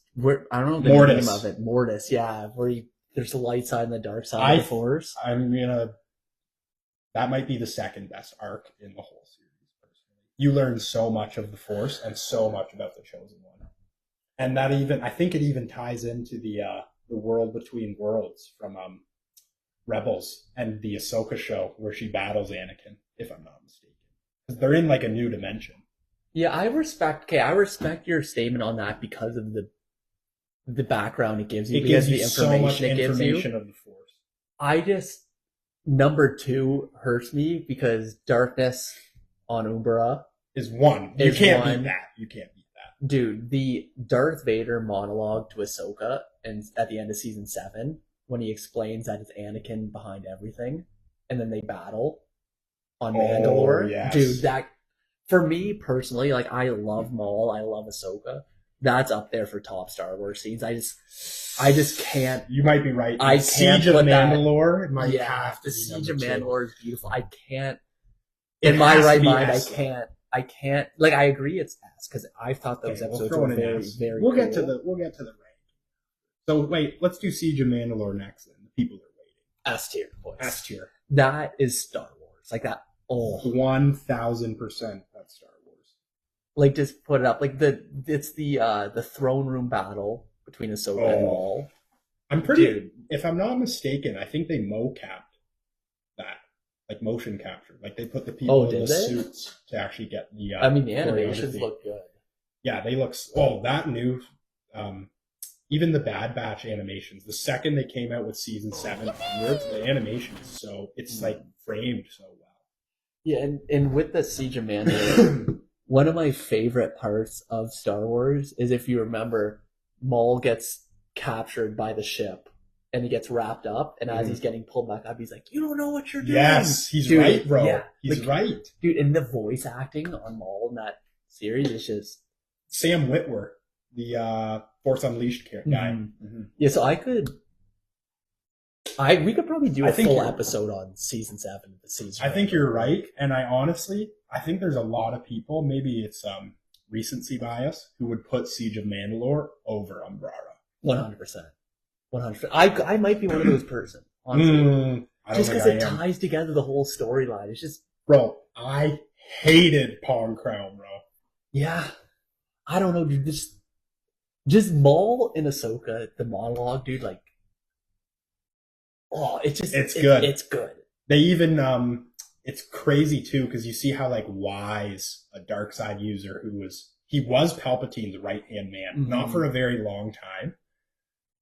I don't know the name of it. Mortis. Yeah, where there's the light side and the dark side of the Force. That might be the second best arc in the whole series. Personally, you learn so much of the Force and so much about the Chosen One, and I think it even ties into the World Between Worlds from Rebels and the Ahsoka show where she battles Anakin, if I'm not mistaken. Because they're in like a new dimension. Yeah, I respect your statement on that because of the background it gives you. It gives you the so much it gives information you. of the Force. Number 2 hurts me because darkness on Umbra is one. You can't beat that. You can't beat that. Dude, the Darth Vader monologue to Ahsoka and at the end of season 7 when he explains that it's Anakin behind everything and then they battle on Mandalore. Yes. Dude, that for me personally, like I love Maul, I love Ahsoka. That's up there for top Star Wars scenes. I just can't. You might be right. I can't Siege of put Mandalore. It might yeah, have to the be Siege of number 2. Mandalore is beautiful. I can't. It In my has to right be mind, S, I can't. Like I agree, it's S because I thought those Okay, episodes throw were it in very, S. very. We'll cool. get to the rank. So wait, let's do Siege of Mandalore next. Then the people are waiting. S tier, boys. S tier. That is Star Wars. Like that. Oh, 1000% that's Star Wars. like just put it up. Like it's the throne room battle between Ahsoka and Maul. I'm pretty. Dude. If I'm not mistaken, I think they mocapped that, like motion capture. Like they put the people in the suits to actually get the. I mean, the animations look good. Yeah, they look. Oh, that new. Even the Bad Batch animations. The second they came out with season 7 onwards, the animation is it's like framed so well. Yeah, and with the Siege of Mandalore, one of my favorite parts of Star Wars is, if you remember, Maul gets captured by the ship and he gets wrapped up, and as he's getting pulled back up, he's like, "You don't know what you're doing." Yes, he's dude, right, bro. Yeah, he's right. Dude, and the voice acting on Maul in that series is just... Sam Witwer, the Force Unleashed guy. Mm-hmm. Yeah, so we could probably do a full episode on season 7 of the season. I think you're right, and I think there's a lot of people, maybe it's recency bias, who would put Siege of Mandalore over Umbrella. 100%. 100%. I might be one of those person, honestly. Just because it ties together the whole storyline. It's just... Bro, I hated Pong Crown, bro. Yeah. I don't know, dude. Just Maul and Ahsoka, the monologue, dude, like... Oh, it's good. It's good. They even... it's crazy, too, because you see how, like, Wise, a dark side user he was Palpatine's right-hand man, not for a very long time,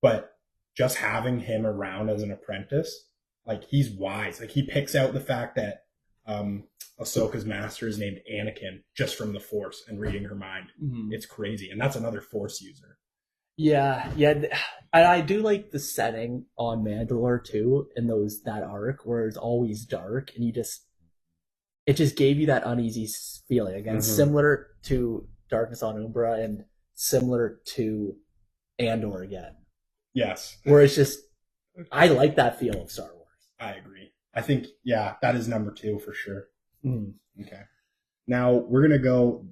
but just having him around as an apprentice, like, he's wise. Like, he picks out the fact that Ahsoka's master is named Anakin just from the Force and reading her mind. It's crazy. And that's another Force user. Yeah. And I do like the setting on Mandalore, too, in that arc where it's always dark, and it just gave you that uneasy feeling. Again, similar to Darkness on Umbra and similar to Andor again. Yes. Where it's just, I like that feel of Star Wars. I agree. I think, yeah, that is number 2 for sure. Okay. Now, we're going to go,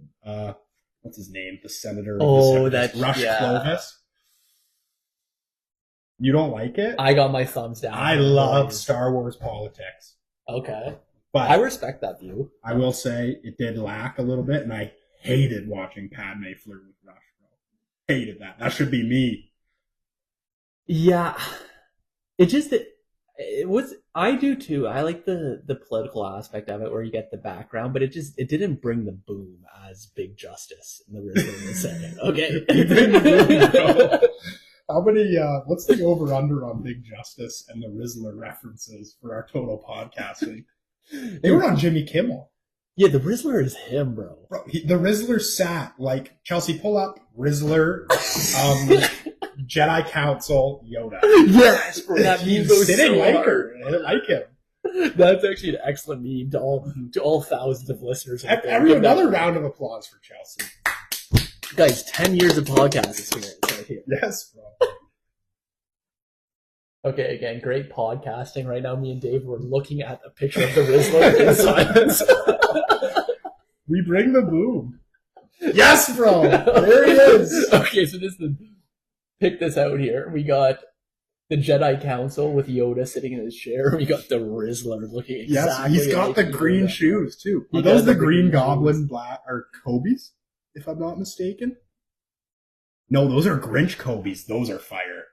what's his name? The senator. Rush Clovis. You don't like it? I got my thumbs down. I love Star Wars politics. Okay. But I respect that view. I will say it did lack a little bit, and I hated watching Padme flirt with Rush, bro. Hated that. That should be me. Yeah. It was, I do too. I like the political aspect of it where you get the background, but it didn't bring the boom as Big Justice in the Rizzler setting. Okay. How many, what's the over-under on Big Justice and the Rizzler references for our total podcasting? They were on Jimmy Kimmel. Yeah, the Rizzler is him, bro. The Rizzler sat, like, Chelsea, pull up, Rizzler, Jedi Council, Yoda. Yes, bro. That meme goes sitting so like hard. her. I like him. That's actually an excellent meme to all thousands of listeners. Another round of applause for Chelsea. Guys, 10 years of podcast experience right here. Yes, bro. Okay, again, great podcasting. Right now, me and Dave were looking at a picture of the Rizzler in silence. We bring the boom. Yes, bro. There he is. Okay, so pick this out here. We got the Jedi Council with Yoda sitting in his chair. We got the Rizzler looking exactly. Yes, he's got the green shoes too. Are those the Green Goblin or Kobe's, if I'm not mistaken? No, those are Grinch Kobe's. Those are fire.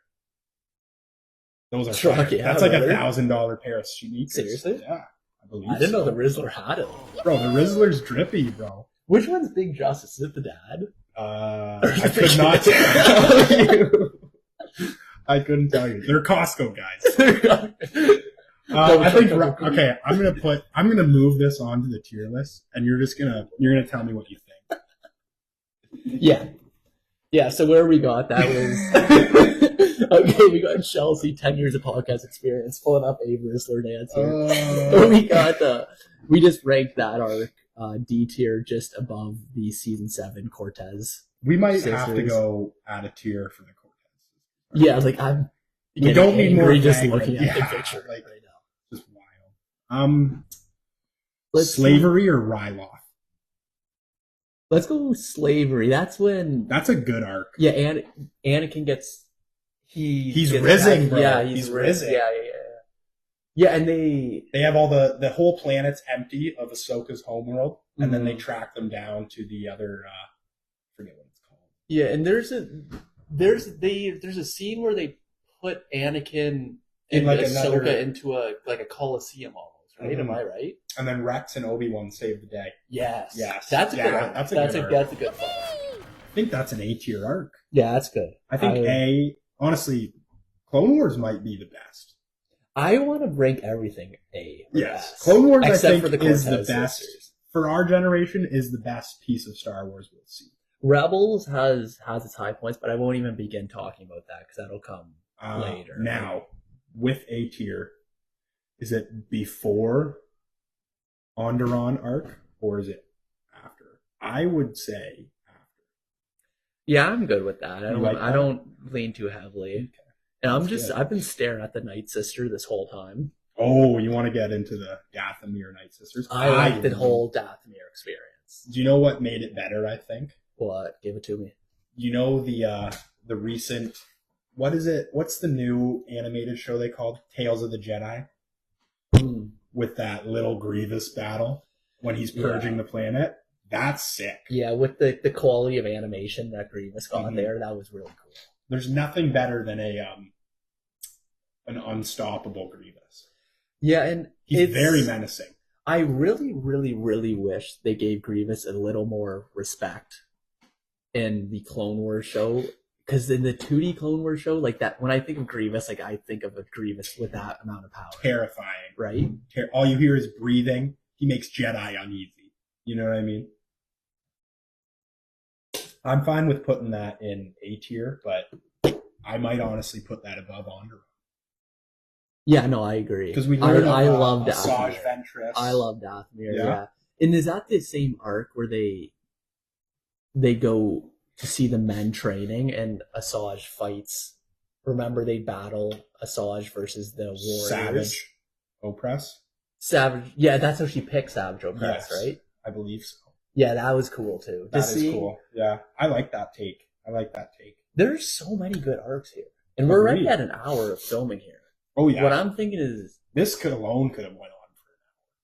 Those are fire. Yeah, that's like $1,000 pair of sneakers. Seriously? Yeah, I believe. I didn't know the Rizzler had it. Bro, the Rizzler's drippy, bro. Which one's Big Justice? Is it the dad? I could not tell you. I couldn't tell you. They're Costco guys. I think okay. I'm gonna move this onto the tier list, and you're gonna tell me what you think. Yeah. So where we got that was okay. We got Chelsea, 10 years of podcast experience, pulling up a Rizzler dance here. We just ranked that arc D tier, just above the season 7 Cortez. We might have to go add a tier for the Cortez. Yeah, like we don't need more just looking at the picture right now. Just wild. Slavery or Ryloth? Let's go slavery. That's a good arc. Yeah, and Anakin gets he's rizzing, bro. Yeah, he's rizzing. Yeah. Yeah, and they have all the whole planet's empty of Ahsoka's homeworld, and then they track them down to the other. Forget what it's called. Yeah, and there's a scene where they put Anakin and like Ahsoka into a coliseum almost, right? Mm-hmm. Am I right? And then Rex and Obi-Wan save the day. Yes. That's a good arc. That's a good one. I think that's an A-tier arc. Yeah, that's good. I think honestly, Clone Wars might be the best. I want to rank everything A. Yes. S. Clone Wars, Except I think, for the is the Cortez best. sisters. For our generation, is the best piece of Star Wars we'll see. Rebels has its high points, but I won't even begin talking about that because that'll come later. Now, with A-tier, is it before Onderon arc, or is it after? I would say after. Yeah, I'm good with that. I that? don't lean too heavily. Okay. And Good. I've been staring at the Night Sister this whole time. Oh, you want to get into the Dathomir Night Sisters? I like the whole Dathomir experience. Do you know what made it better, I think? What? Give it to me. You know the recent, what is it? What's the new animated show they called? Tales of the Jedi? With that little Grievous battle when he's purging the planet. That's sick. Yeah, with the quality of animation that Grievous got there, that was really cool. There's nothing better than an unstoppable Grievous. Yeah, and he's very menacing. I really, really, really wish they gave Grievous a little more respect in the Clone Wars show. Because in the 2D Clone Wars show, like that, when I think of Grievous, like I think of a Grievous with that amount of power. Terrifying. Right? All you hear is breathing. He makes Jedi uneasy. You know what I mean? I'm fine with putting that in A tier, but I might honestly put that above Onderon. Yeah, no, I agree. Because we learned I love Asajj Dathomir. Ventress. I love Dathomir, yeah. And is that the same arc where they go to see the men training and Asajj fights? Remember, they battle Asajj versus the warriors. Savage Opress? Savage, yeah, that's how she picks Savage Opress, right? I believe so. Yeah, that was cool too. That is cool. Yeah, I like that take. There's so many good arcs here. And we're already at an hour of filming here. Oh, yeah. What I'm thinking is... This could have went on for an hour.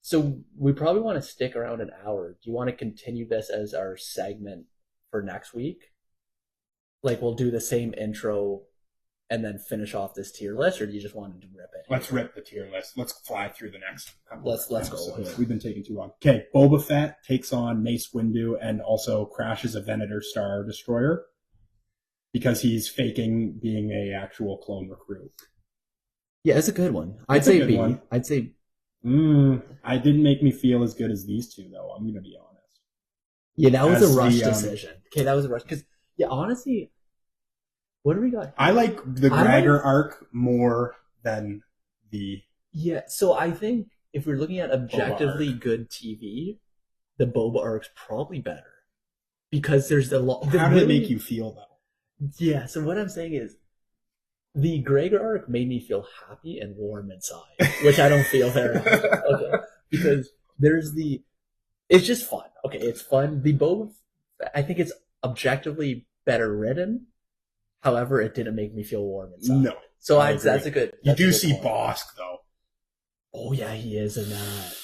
So we probably want to stick around an hour. Do you want to continue this as our segment for next week? Like, we'll do the same intro and then finish off this tier list, or do you just want to rip it? Let's rip the tier list. Let's fly through the next couple. Let's go. Yeah. We've been taking too long. Okay, Boba Fett takes on Mace Windu and also crashes a Venator Star Destroyer because he's faking being a actual clone recruit. Yeah, it's a good one. I'd say B. I'd say... I didn't make me feel as good as these two, though. I'm going to be honest. Yeah, that was a rush decision. Okay, that was a rush. Because, yeah, honestly, what do we got? I like the Gregor arc more than the... Yeah, so I think if we're looking at objectively good TV, the Boba arc's probably better. Because there's a lot... How did it make you feel, though? Yeah, so what I'm saying is, the Gregor arc made me feel happy and warm inside, which I don't feel very much. Okay, because it's just fun. Okay, it's fun. The Boba, I think it's objectively better written. However, it didn't make me feel warm inside. No. So that's a good. You do see Bosk, though. Oh yeah, he is in that.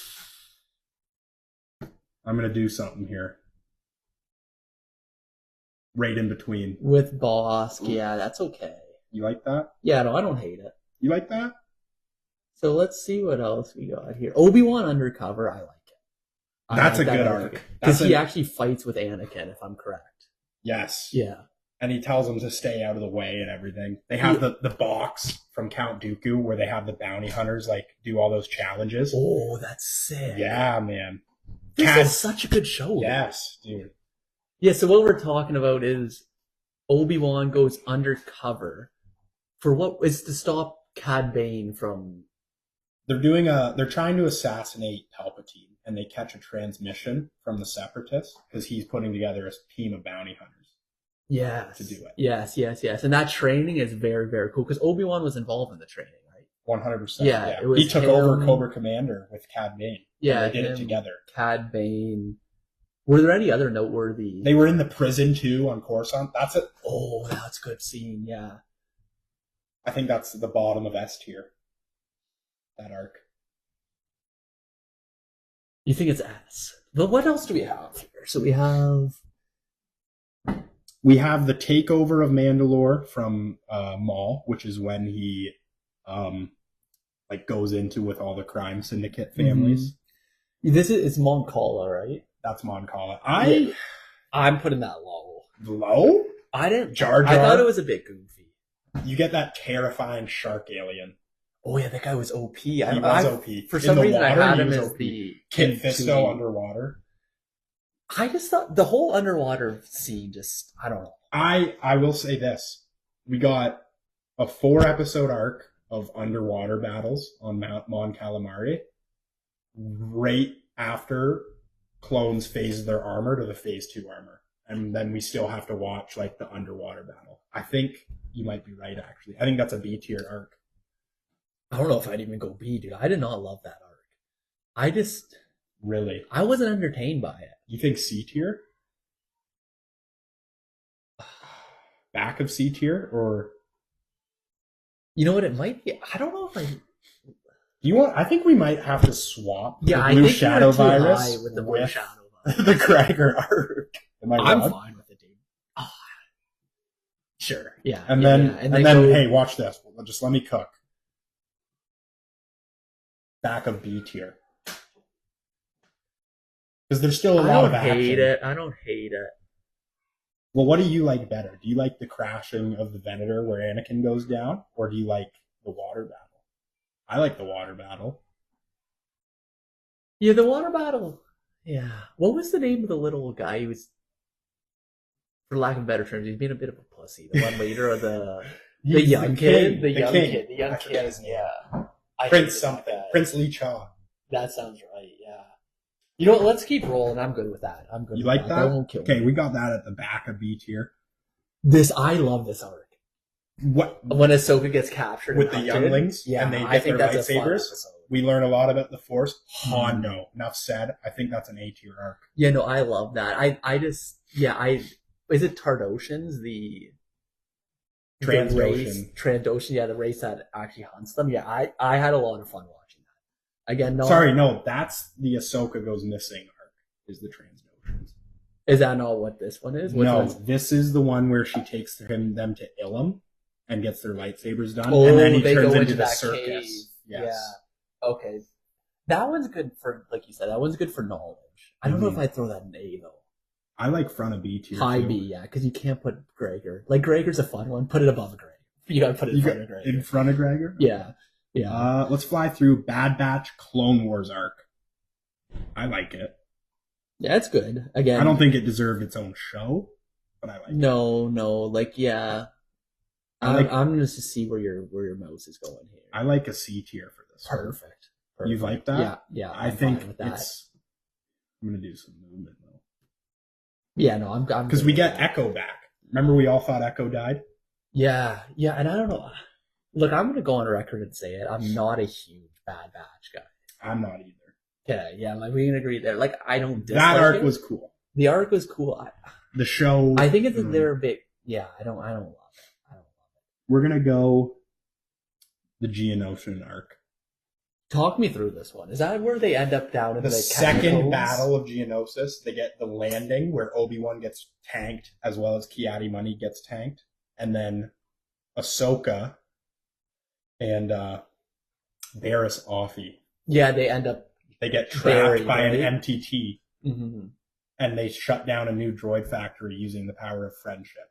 I'm gonna do something here. Right in between. With Bosk, yeah, that's okay. You like that? Yeah, no, I don't hate it. You like that? So let's see what else we got here. Obi-Wan Undercover, I like it. That's a good arc. Because he actually fights with Anakin, if I'm correct. Yes. Yeah. And he tells him to stay out of the way and everything. They have the box from Count Dooku where they have the bounty hunters do all those challenges. Oh, that's sick. Yeah, man. This is such a good show. Yes, dude. Yeah, so what we're talking about is Obi-Wan goes undercover for what is to stop Cad Bane from... They're trying to assassinate Palpatine, and they catch a transmission from the Separatists because he's putting together a team of bounty hunters. Yes. To do it. Yes. And that training is very, very cool because Obi-Wan was involved in the training, right? 100%. Yeah. He took over Cobra Commander with Cad Bane. Yeah. They did it together. Cad Bane. Were there any other noteworthy... They were in the prison, too, on Coruscant. That's it. Oh, that's a good scene, yeah. I think that's the bottom of S tier. that arc. You think it's S? But what else do we have here? So we have the takeover of Mandalore from Maul, which is when he like goes into with all the crime syndicate families. It's Mon Cala, right? That's Mon Cala. I'm putting that low. Low? I didn't. Jar Jar. I thought it was a bit goofy. You get that terrifying shark alien. Oh yeah, that guy was OP. He was OP. For some reason, I had him as OP. the Kit Fisto underwater. I just thought the whole underwater scene just, I don't know. I will say this. We got a 4-episode arc of underwater battles on Mount Mon Calamari right after clones phase their armor to the phase 2 armor. And then we still have to watch like the underwater battle. I think you might be right, actually. I think that's a B tier arc. I don't know if I'd even go B, dude. I did not love that arc. Really? I wasn't entertained by it. You think C tier? Back of C tier, or you know what it might be? I don't know if I think we might have to swap the Blue I think Shadow Virus with the Blue Shadow Virus. the Gregor arc. I'm fine with it, dude. Oh, sure. Yeah. And then hey, watch this. Just let me cook. Back of B tier. Because there's still a lot of action. I don't hate it. Well, what do you like better? Do you like the crashing of the Venator where Anakin goes down? Or do you like the water battle? I like the water battle. Yeah, the water battle. Yeah. What was the name of the little guy who was, for lack of better terms, he's being a bit of a pussy. The one leader of the young kid. The young kid. The young kid. Yeah. Prince something. Prince Lee Cha. That sounds right, yeah. You know what? Let's keep rolling. I'm good with that. I'm good. You with like that? That won't kill me. Okay, we got that at the back of B tier. I love this arc. What? When Ahsoka gets captured with the younglings, yeah, and they I get think their that's lightsabers. We learn a lot about the Force. Hondo. Enough said. I think that's an A tier arc. Yeah, no, I love that. Is it Tardoshans, the Trandoshan, yeah, the race that actually hunts them. Yeah, I had a lot of fun watching that. Again, no, that's the Ahsoka goes missing arc. Is the Transdoshans? Is that not what this one is? This is the one where she takes them to Ilum and gets their lightsabers done, and then he they turns go into the that circus. Cave. Yes. Yeah. Okay. That one's good for, like you said, that one's good for knowledge. I don't know if I'd throw that in A though. I like front of B tier. High B, yeah, because you can't put Gregor. Like Gregor's a fun one. Put it above Gregor. You gotta put it in front of Gregor. In front of Gregor? Yeah. Yeah. Let's fly through Bad Batch Clone Wars arc. I like it. Yeah, it's good. Again, I don't think it deserved its own show, but I like it. No, like yeah. I'm just to see where your mouse is going here. I like a C tier for this. Perfect. You like that? Yeah. I think it's. I'm gonna do some movement though. Yeah, no, I'm because we get Echo back. Remember, we all thought Echo died. Yeah, and I don't know. Look, I'm gonna go on record and say it. I'm not a huge Bad Batch guy. I'm not either. Okay, yeah, like we can agree there. Like I don't dislike that arc it. was cool. The arc was cool. The show. I think they're a bit. Yeah, I don't love it. We're gonna go the Geonosian arc. Talk me through this one. Is that where they end up down in the second catacombs? battle of Geonosis? They get the landing where Obi-Wan gets tanked as well as Ki-Adi Money gets tanked, and then Ahsoka and Barriss Offee. Yeah, they end up. They get trapped by right? an MTT, and they shut down a new droid factory using the power of friendship.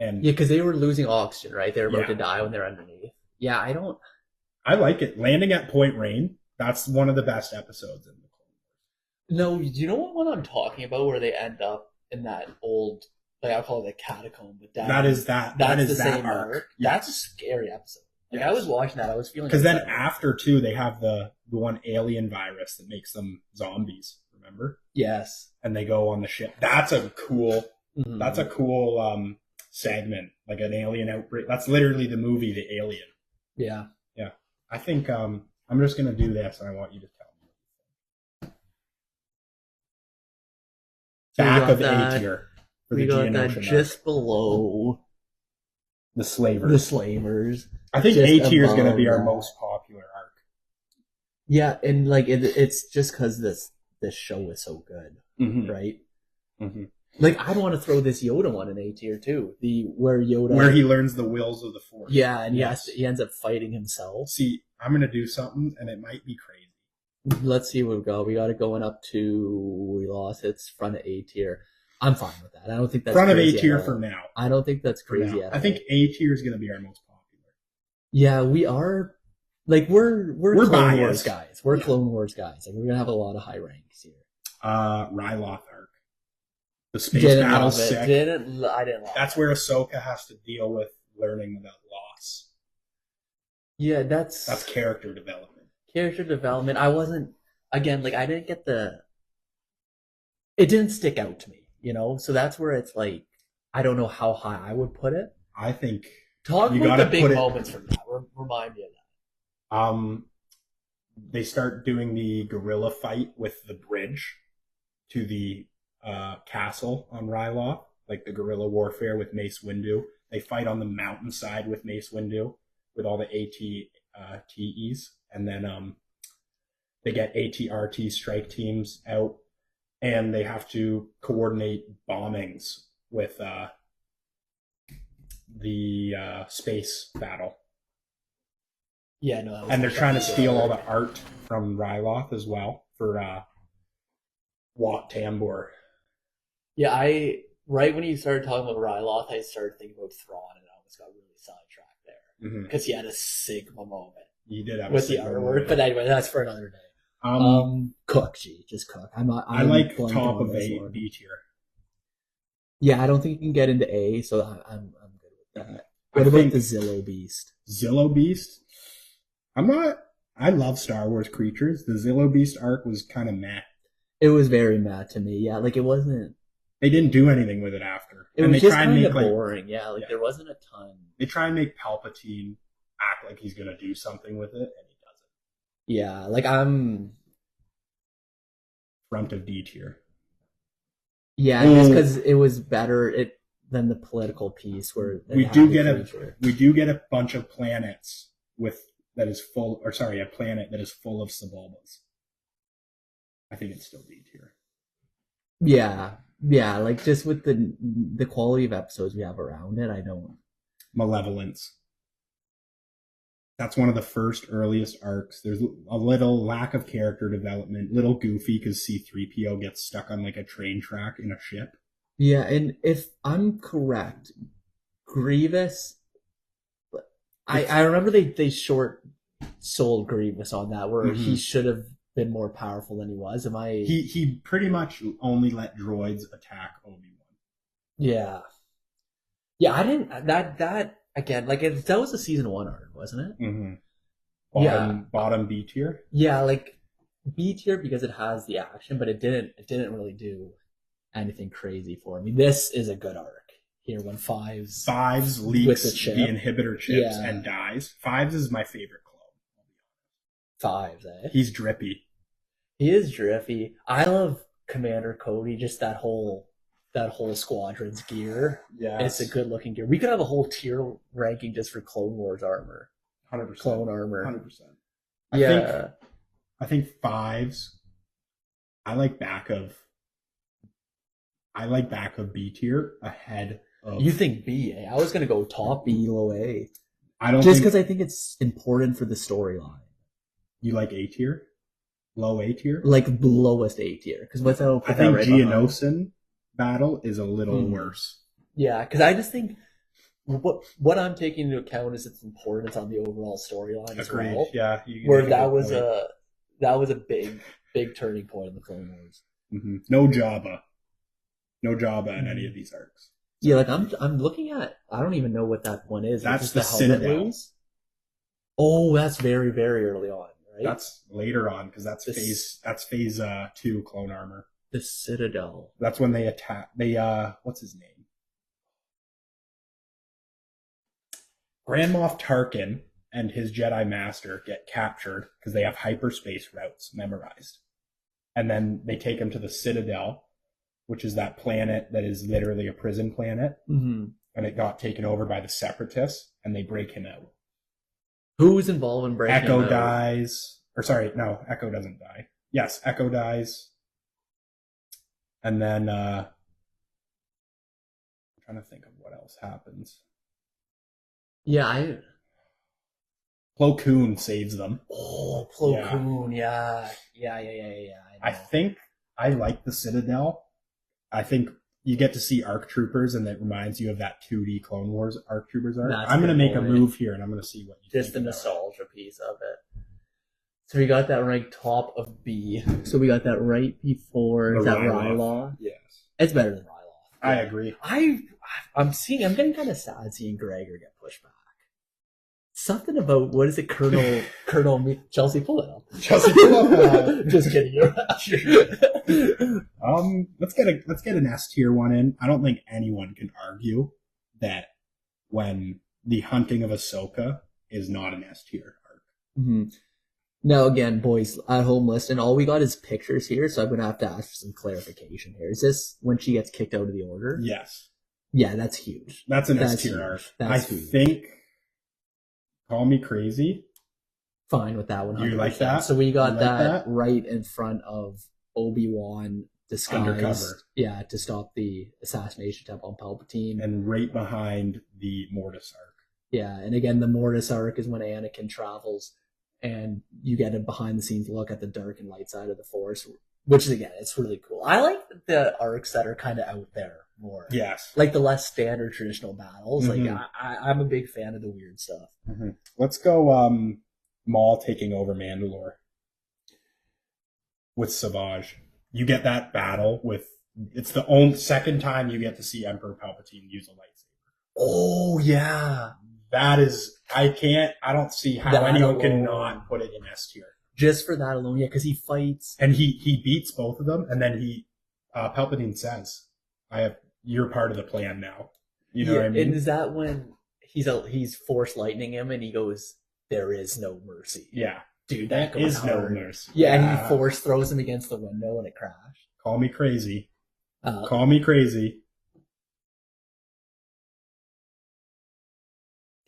And yeah, because they were losing oxygen, right? They were about to die when they're underneath. Yeah, I like it. Landing at Point Rain, that's one of the best episodes in the Clone Wars. No, do you know what one I'm talking about where they end up in that old, like I call it a catacomb, but that is that arc. Yes. That's a scary episode. Like I was watching that, I was feeling because then after too, they have the one alien virus that makes them zombies. Remember? Yes. And they go on the ship. That's a cool. That's a cool segment, like an alien outbreak. That's literally the movie The Alien. Yeah. I think I'm just gonna do this, and I want you to tell me. Back of A tier for the Geonosian just below the Slavers. The Slavers. I think A tier is gonna be our most popular arc. Yeah, and like it's just because this show is so good, Mm-hmm. right? Mm-hmm. Like I'd want to throw this Yoda one in A tier too. Where he learns the wills of the Force. Yeah, and Yes. he ends up fighting himself. See, I'm gonna do something, and it might be crazy. Let's see what we got. We got it going up to we lost. It's front of A tier. I'm fine with that. I don't think that's Front of A crazy tier at all. for now. I don't think that's For crazy now. at I think all. A tier is gonna be our most popular. Yeah, we are. Like we're Clone biased. Wars guys. We're Yeah. Clone Wars guys, and we're gonna have a lot of high ranks here. Ryloth arc. The space Didn't battle love it. sick. I didn't love That's it. where Ahsoka has to deal with learning about loss. Yeah, that's character development. character development. I wasn't again like I didn't get the. It didn't stick out to me, you know. So that's where it's like I don't know how high I would put it. I think Talk You about gotta the big put it- moments from that. Remind me of that. they start doing the guerrilla fight with the bridge to the castle on Ryloth, like the guerrilla warfare with Mace Windu. They fight on the mountainside with Mace Windu with all the AT-TEs, and then they get AT-RT strike teams out, and they have to coordinate bombings with the space battle. Yeah, no. That was And they're trying to steal all the art from Ryloth as well for Wat Tambor. Yeah, right when you started talking about Ryloth, I started thinking about Thrawn, and I almost got really sidetracked there Mm-hmm. because he had a Sigma moment You did have with a the signal artwork. moment. But anyway, that's for another day. Cook, just cook. I I'm like blanking top on of this A, one. B tier. Yeah, I don't think you can get into A, so I'm good with that. I What about think- the Zillo Beast? Zillo Beast. I love Star Wars creatures. The Zillo Beast arc was kind of meh. It was very mad to me. Yeah, like it wasn't. They didn't do anything with it after. It And was they just try and kind make of like boring. Yeah, like Yeah. there wasn't a ton. they try and make Palpatine act like he's gonna do something with it, and he doesn't. Yeah, like I'm. Front of D tier. Yeah, just because it was better than the political piece where We it do had the get creature. we do get a bunch of planets a planet that is full of Sebulbas. I think it's still D tier. Yeah, like just with the quality of episodes we have around it, I don't. Malevolence. That's one of the first earliest arcs. There's a little lack of character development, little goofy because C-3PO gets stuck on like a train track in a ship. Yeah, and if I'm correct, Grievous. I remember they short sold Grievous on that where he should have been more powerful than he was. Am I? He pretty much only let droids attack Obi-Wan. Yeah. Yeah, I didn't that again, like that was a season 1 arc, wasn't it? Mm-hmm. Bottom B tier. Yeah, like B tier because it has the action, but it didn't really do anything crazy for me. This is a good arc here when Fives leaks the chip. the inhibitor chips Yeah. and dies. Fives is my favorite clone. Fives, eh? He's drippy. He is drippy. I love Commander Cody, just that whole squadron's gear. Yeah, It's a good looking gear. We could have a whole tier ranking just for Clone Wars armor. 100%. Clone armor. 100%. I think Fives. I like back of B tier ahead of. You think B, eh? I was gonna go top B, low A. I don't Just think because I think it's important for the storyline. you like A tier, low A tier. Like the lowest A tier. Because what's that? I think Geonosis battle is a little worse. Yeah, because I just think what I'm taking into account is its importance on the overall storyline as Agreed. well. Yeah, Where that was a big turning point in the Clone Wars. Mm-hmm. No Jabba in any of these arcs. Yeah, like I'm looking at. I don't even know what that one is. That's Is the helmet Citadel. lose? Oh, that's very very early on, right? That's later on because that's This- phase 2 clone armor. the Citadel. That's when they attack. What's his name? Grand Moff Tarkin and his Jedi Master get captured because they have hyperspace routes memorized. And then they take him to the Citadel, which is that planet that is literally a prison planet. Mm-hmm. And it got taken over by the Separatists, and they break him out. Who's involved in breaking Echo him out? dies. Or sorry, no, Echo doesn't die. Yes, Echo dies. And then I'm trying to think of what else happens. Yeah, Plo Koon saves them. Oh, Plo Koon, yeah. I think I like the Citadel. I think you get to see ARC Troopers, and it reminds you of that 2D Clone Wars ARC Troopers arc. I'm going to make a move here, and I'm going to see what you think. Just the nostalgia piece of it. So we got that right top of B. So we got that right before Ryloth. Yes. It's better than Ryloth. I agree. I'm getting kind of sad seeing Gregor get pushed back. Something about, what is it, Colonel Chelsea, pull it up. Chelsea, pull up. Just kidding. Let's get an S tier one in. I don't think anyone can argue that when the hunting of Ahsoka is not an S tier arc. Mm-hmm. Now, again, boys, at home listening, all we got is pictures here, so I'm going to have to ask for some clarification here. Is this when she gets kicked out of the order? Yes. Yeah, that's huge. That's an S tier arc. I think, call me crazy. Fine with that one. You like that? So we got that right in front of Obi-Wan disguised. Undercover. Yeah, to stop the assassination attempt on Palpatine. And right behind the Mortis arc. Yeah, and again, the Mortis arc is when Anakin travels and you get a behind-the-scenes look at the dark and light side of the Force, which is, again, it's really cool. I like the arcs that are kind of out there more. Yes. Like the less standard traditional battles. Mm-hmm. Like, I'm a big fan of the weird stuff. Mm-hmm. Let's go Maul taking over Mandalore with Savage. You get that battle with... It's the only second time you get to see Emperor Palpatine use a lightsaber. Oh, yeah. That is... I don't see how that anyone alone can not put it in S tier. Just for that alone, yeah, because he fights... And he beats both of them, and then Palpatine says, you're part of the plan now. You know what I mean? And is that when he's Force lightning him and he goes, there is no mercy? Yeah. Dude, that goes is hard. no mercy. Yeah, and he Force throws him against the window and it crashed. Call me crazy. Call me crazy.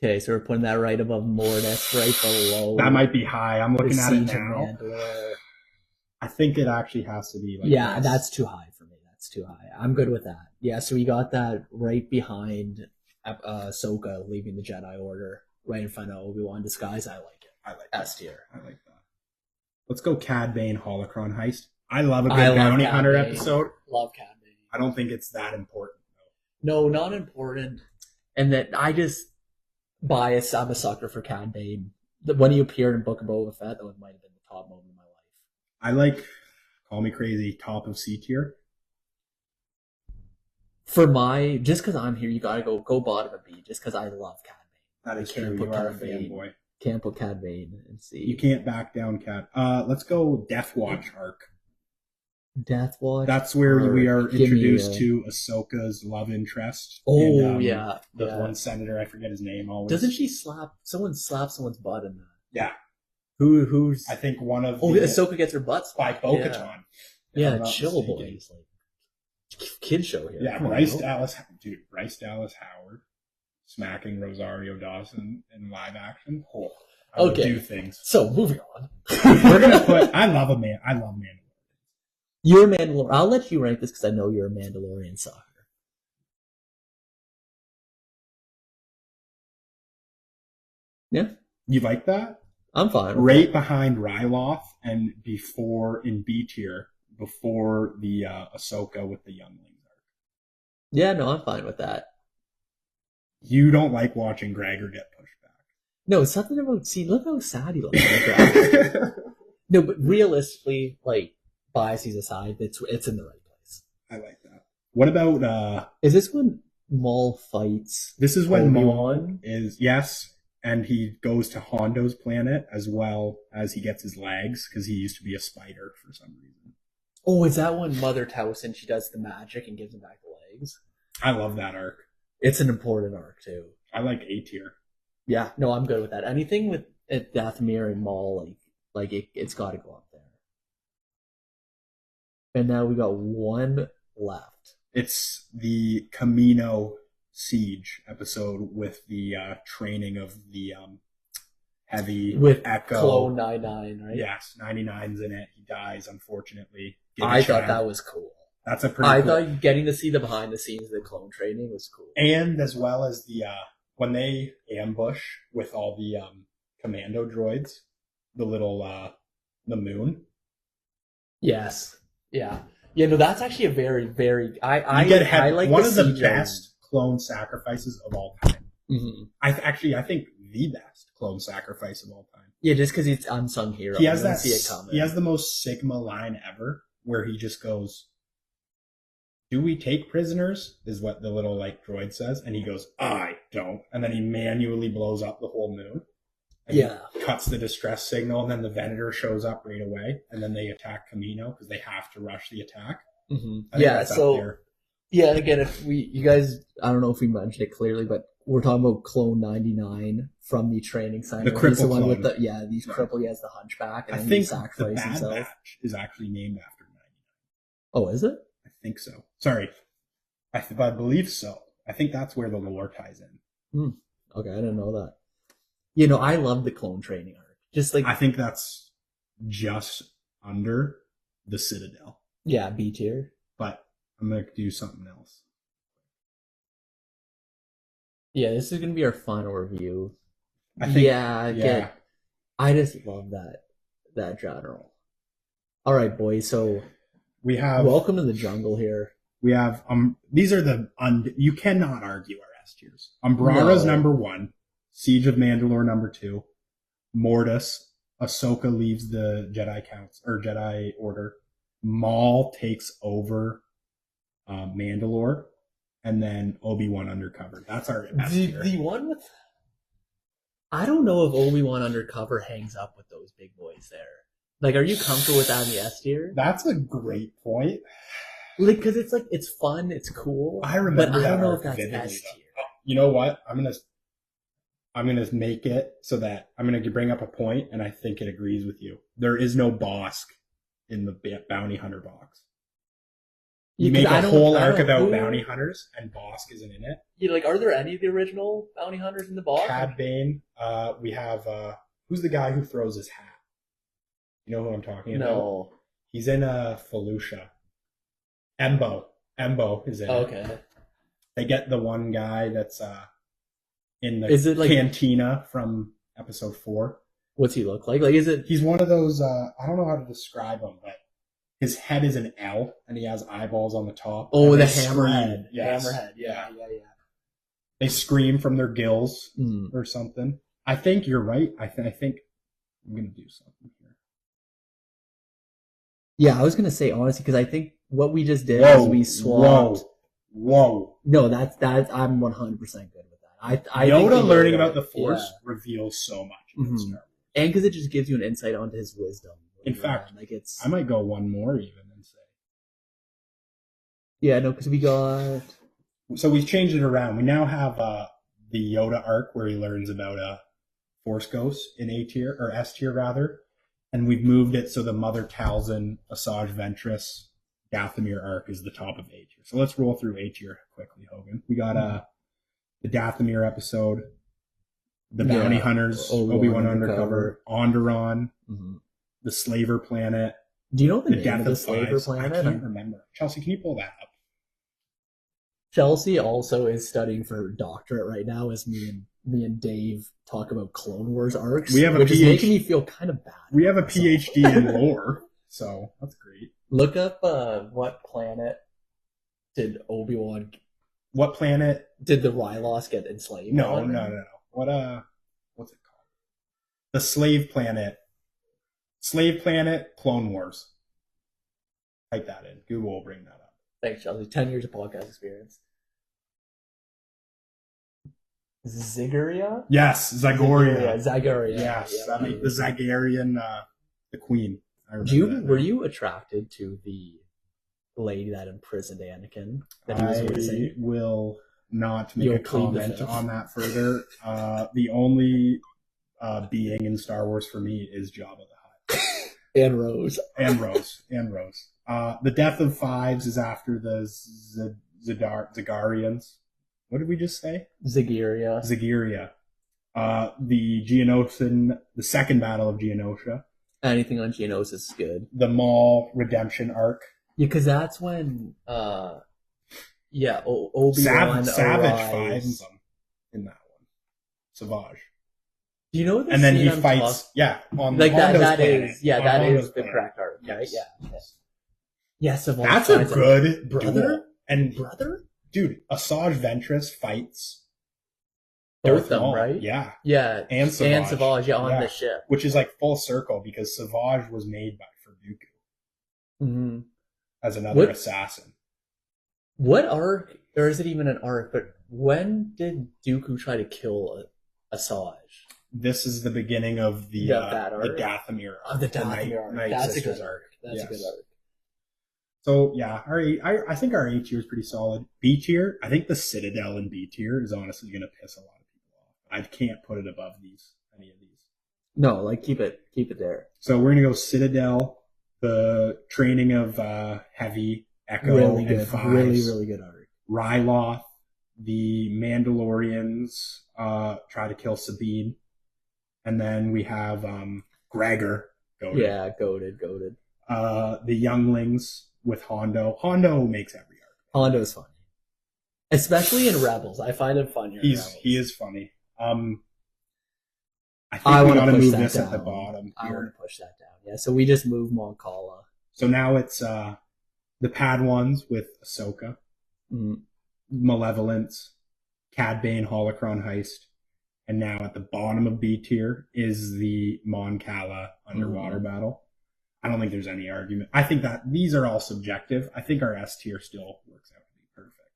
Okay, so we're putting that right above Mortis, right below. That might be high. I'm looking at it Siege of now. Mandalore. I think it actually has to be like Yeah, this. that's too high for me. That's too high. I'm good with that. Yeah, so we got that right behind Ahsoka leaving the Jedi Order, right in front of Obi-Wan disguise. I like it. I like S tier. I like that. Let's go Cad Bane Holocron heist. I love a good bounty hunter episode. Love Cad Bane. I don't think it's that important though. No, not important. And that I just bias. I'm a sucker for Cad Bane. When he appeared in Book of Boba Fett, that might have been the top moment of my life. I like, call me crazy, top of C tier. For just because I'm here, you gotta go bottom of B, just because I love Cad Bane. That is true. You are a fanboy. Can't put Cad Bane and see. You can't back down Cad. Let's go Death Watch arc. Death Watch. That's where we are introduced to Ahsoka's love interest. Oh, and, yeah. The one senator, I forget his name always. Doesn't she slap someone's butt in that? Yeah. Who's? I think one of Ahsoka gets her butt slapped. By Bo-Katan. Yeah, chill boys. Like, kid show here. Yeah, Bryce Dallas Howard smacking Rosario Dawson in live action. Oh, I would do things. So, moving on. We're going to put... I love Mandalorian. You're a Mandalorian. I'll let you rank this because I know you're a Mandalorian sucker. Yeah. You like that? I'm fine. Right behind Ryloth and before in B tier, before the Ahsoka with the younglings arc. Yeah, no, I'm fine with that. You don't like watching Gregor get pushed back. No, it's something about... See, look how sad he looks. No, but realistically, like, biases aside, it's in the right place. I like that. What about... Is this when Maul fights This is when Obi-Wan? Maul is... Yes, and he goes to Hondo's planet as well as he gets his legs, because he used to be a spider for some reason. Oh, is that when Mother Towson, she does the magic and gives him back the legs? I love that arc. It's an important arc, too. I like A tier. Yeah, no, I'm good with that. Anything with Dathomir and Maul, it's got to go up there. And now we got one left. It's the Camino Siege episode with the training of the heavy with Echo. Clone 99, right? Yes, 99's in it. He dies, unfortunately. I thought that was cool. That's a pretty I cool. thought getting to see the behind the scenes of the clone training was cool. And as well as the when they ambush with all the commando droids, the little the moon. Yes. Yeah. Yeah, no, that's actually a very, very I like one the of the CGI. best clone sacrifices of all time. Mm-hmm. I think the best clone sacrifice of all time. Yeah, just because he's unsung hero. He has You don't that. see it coming. He has the most Sigma line ever, where he just goes, "Do we take prisoners?" is what the little like droid says, and he goes, "I don't," and then he manually blows up the whole moon. And Yeah. he cuts the distress signal, and then the Venator shows up right away, and then they attack Kamino because they have to rush the attack. Mm-hmm. I think Yeah, that's up so there. yeah, and again, if you guys, I don't know if we mentioned it clearly, but we're talking about Clone 99 from the training center. The He's the cripple one with clone. he's crippled. He has the hunchback, and I then think he the sacrifices Bad himself. Batch is actually named after 99. Oh, is it? I think so. Sorry, I believe so. I think that's where the lore ties in. Okay, I didn't know that. You know, I love the clone training arc. Just like I think that's just under the Citadel. yeah, B tier. But I'm gonna do something else. Yeah, this is gonna be our final review. I think. Yeah. I just love that general. All right, boys. So We have. welcome to the jungle here. We have. These are the. You cannot argue our S tiers. Umbrara's No. number 1. Siege of Mandalore number 2. Mortis. Ahsoka leaves the Jedi Order. Maul takes over Mandalore, and then Obi-Wan Undercover. That's our S tier. The one with I don't know if Obi-Wan Undercover hangs up with those big boys there. Like, are you comfortable with that in the S tier? That's a great point. Like, because it's like it's fun, it's cool. I remember but I that don't know arc if that's vividly, S though. tier. You know what? I'm gonna make it so that I'm gonna bring up a point, and I think it agrees with you. There is no Bosk in the bounty hunter box. You make a whole arc about bounty hunters, and Bosk isn't in it. Yeah, like, are there any of the original bounty hunters in the box? Cad Bane. We have who's the guy who throws his hat? You know who I'm talking about? No. He's in Felucia. Embo is in it. Okay. They get the one guy that's in the Is it like- cantina from episode 4. What's he look like? Like, is it? He's one of those, I don't know how to describe him, but his head is an L, and he has eyeballs on the top. Oh, and the they hammerhead. scream. Yes. Hammerhead. Yeah. They scream from their gills Mm. or something. I think you're right. I think I'm going to do something here. Yeah, I was gonna say honestly because I think what we just did is we swapped. Whoa. No, that's I'm 100% good with that. I Yoda think learning about the Force yeah. reveals so much about Mhm. Star Wars. And because it just gives you an insight onto his wisdom. In fact, like it's I might go one more even and say. yeah, no, because we got So we've changed it around. We now have the Yoda arc where he learns about Force Ghosts in A tier, or S tier rather. And we've moved it so the Mother Talzin, Asajj Ventress, Dathomir arc is the top of A tier. So let's roll through A tier quickly, Hogan. We got the Dathomir episode, the Bounty Hunters, Obi-Wan Undercover, Onderon, the Slaver Planet, Do you know the the name Death of the of Slaver Fives. Planet? I can't remember. Chelsea, can you pull that up? Chelsea also is studying for her doctorate right now as me and Dave talk about Clone Wars arcs. We have a which is PhD. making me feel kind of bad. We have a PhD in lore, so that's great. Look up what planet did Obi-Wan What planet? did the Rylos get enslaved No. on? What's it called? The Slave Planet. Slave Planet Clone Wars. Type that in. Google will bring that up. Thanks, Chelsea. 10 years of podcast experience. Zygeria? Yes, Zagoria. Zygeria. Yes, Yeah. the Zagarian, the Queen. I remember that Were now. you attracted to the lady that imprisoned Anakin? That he was I raising? will not make You'll a plead the comment fifth. on that further. The only being in Star Wars for me is Jabba the Hutt. And Rose. And Rose. The Death of Fives is after the Zagarians. What did we just say? Zygeria. Zagiria. The Geonosis, the second battle of Geonosia. Anything on Geonosis is good. The Maul redemption arc. Yeah, because that's when, Obi-Wan Savage arrives. finds him in that one. Savage. Do you know the And then scene he I'm fights, on like that. Hondo's That planet. is, yeah, On that Hondo's is the planet. correct arc, right? Yes. Yeah. Yeah, Savage That's a finds him. good Brother? duel. And Brother? dude, Asajj Ventress fights Both Darth them, Maul. right? Yeah. Yeah, And Savage. on Yeah. the ship. Which is like full circle because Savage was made for Dooku Mm-hmm. as another assassin. What arc, or is it even an arc? But when did Dooku try to kill Asajj? This is the beginning of the that arc? the Dathomir arc. Of the Dathomir arc. Night That's a Sisters good arc. That's a good arc. So yeah, I think our A tier is pretty solid. B tier, I think the Citadel in B tier is honestly going to piss a lot of people off. I can't put it above any of these. No, like keep it there. So we're gonna go Citadel, the training of Heavy, Echo, Really and good, Fives, really good arc. Ryloth, the Mandalorians try to kill Sabine, and then we have Gregor. Goated. Yeah, goated. The younglings with Hondo. Hondo makes every arc. Hondo's funny, especially in Rebels. I find him funnier. He is funny. I think I we want want to to push move that this down. at the bottom I want here. to push that down. Yeah, so we just move Moncala. So now it's the Padwans with Ahsoka, Mm. Malevolence, Cad Bane Holocron Heist, and now at the bottom of B tier is the Mon Cala underwater battle. I don't think there's any argument. I think that these are all subjective. I think our S tier still works out to be perfect.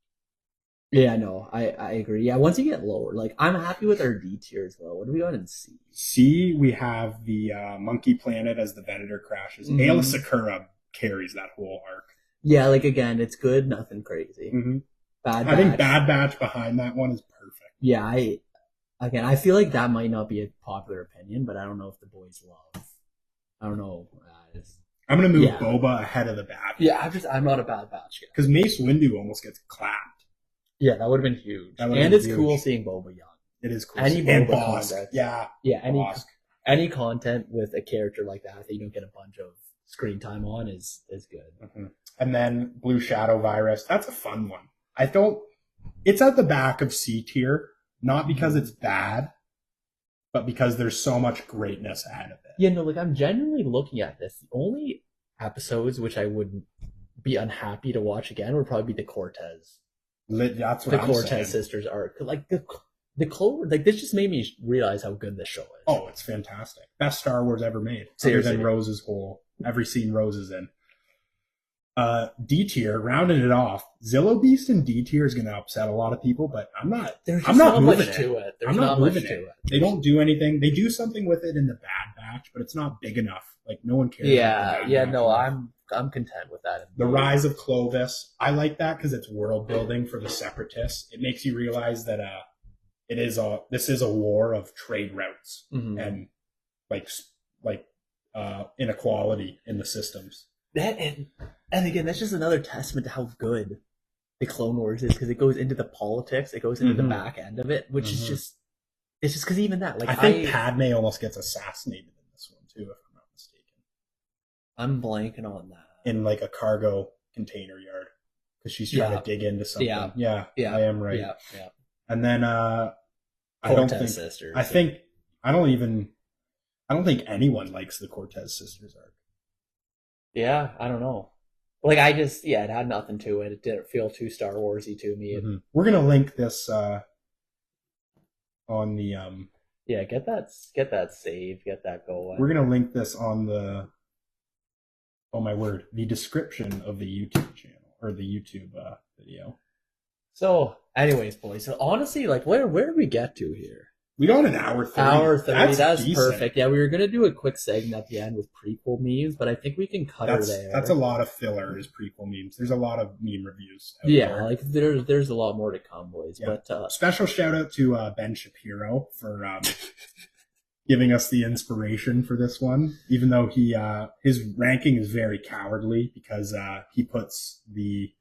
Yeah, no, I agree. Yeah, once you get lower, like I'm happy with our D tier as well. What do we got in C? C, we have the Monkey Planet as the Venator crashes. Mhm. Aayla Secura carries that whole arc. Yeah, like again, it's good, nothing crazy. Mm-hmm. Bad I think Batch. Bad Batch behind that one is perfect. Yeah, I feel like that might not be a popular opinion, but I don't know if the boys love. I don't know. I'm going to move Yeah. Boba ahead of the Bad Batch. Yeah, I'm not a Bad Batch guy. Because Mace Windu almost gets clapped. Yeah, that would have been huge. That would've And been it's huge. cool seeing Boba young. It is cool. Any And Boba Bosk. content. Yeah. Yeah, Bosk. any content with a character like that you don't get a bunch of screen time on is good. Mm-hmm. And then Blue Shadow Virus. That's a fun one. It's at the back of C tier, not because it's bad, but because there's so much greatness ahead of it. Yeah, no, like I'm genuinely looking at this. The only episodes which I would be unhappy to watch again would probably be the Cortez. That's what The I'm Cortez saying. sisters arc. Like the Clover, like this just made me realize how good this show is. Oh, it's fantastic. Best Star Wars ever made. Seriously. Other than Rose's whole, every scene Rose is in. D tier, rounding it off. Zillow Beast in D tier is going to upset a lot of people, but I'm not not moving much it. to it. There's I'm not much moving to it. They don't do anything. They do something with it in the Bad Batch, but it's not big enough. Like no one cares. about the Bad Batch No, enough. I'm content with that. The Rise of Clovis. I like that because it's world building for the Separatists. It makes you realize that this is a war of trade routes Mhm. and like inequality in the systems. That and again, that's just another testament to how good the Clone Wars is because it goes into the politics, it goes into the Mhm. back end of it, which is Mhm. just it's just because even that, like I think Padme almost gets assassinated in this one too, if I'm not mistaken, I'm blanking on that. in like a cargo container yard because she's trying Yeah. to dig into something. Yeah. I am right. Yeah. And then I Cortez don't think sisters. I don't think anyone likes the Cortez sisters arc. Yeah, I don't know. Like it had nothing to it. It didn't feel too Star Warsy to me. Mhm. We're gonna link this on the Yeah, get that saved, get that going. we're gonna link this on the the description of the YouTube channel or the YouTube video. So, anyways, boys. So honestly, like, where did we get to here? We got an hour 30. Hour 30. That's decent. perfect. Yeah, we were gonna do a quick segment at the end with prequel memes, but I think we can cut her there. That's a lot of filler as prequel memes. There's a lot of meme reviews. Out Yeah, there. like there's a lot more to come, boys. Yeah. But Special shout out to Ben Shapiro for giving us the inspiration for this one, even though his ranking is very cowardly because he puts the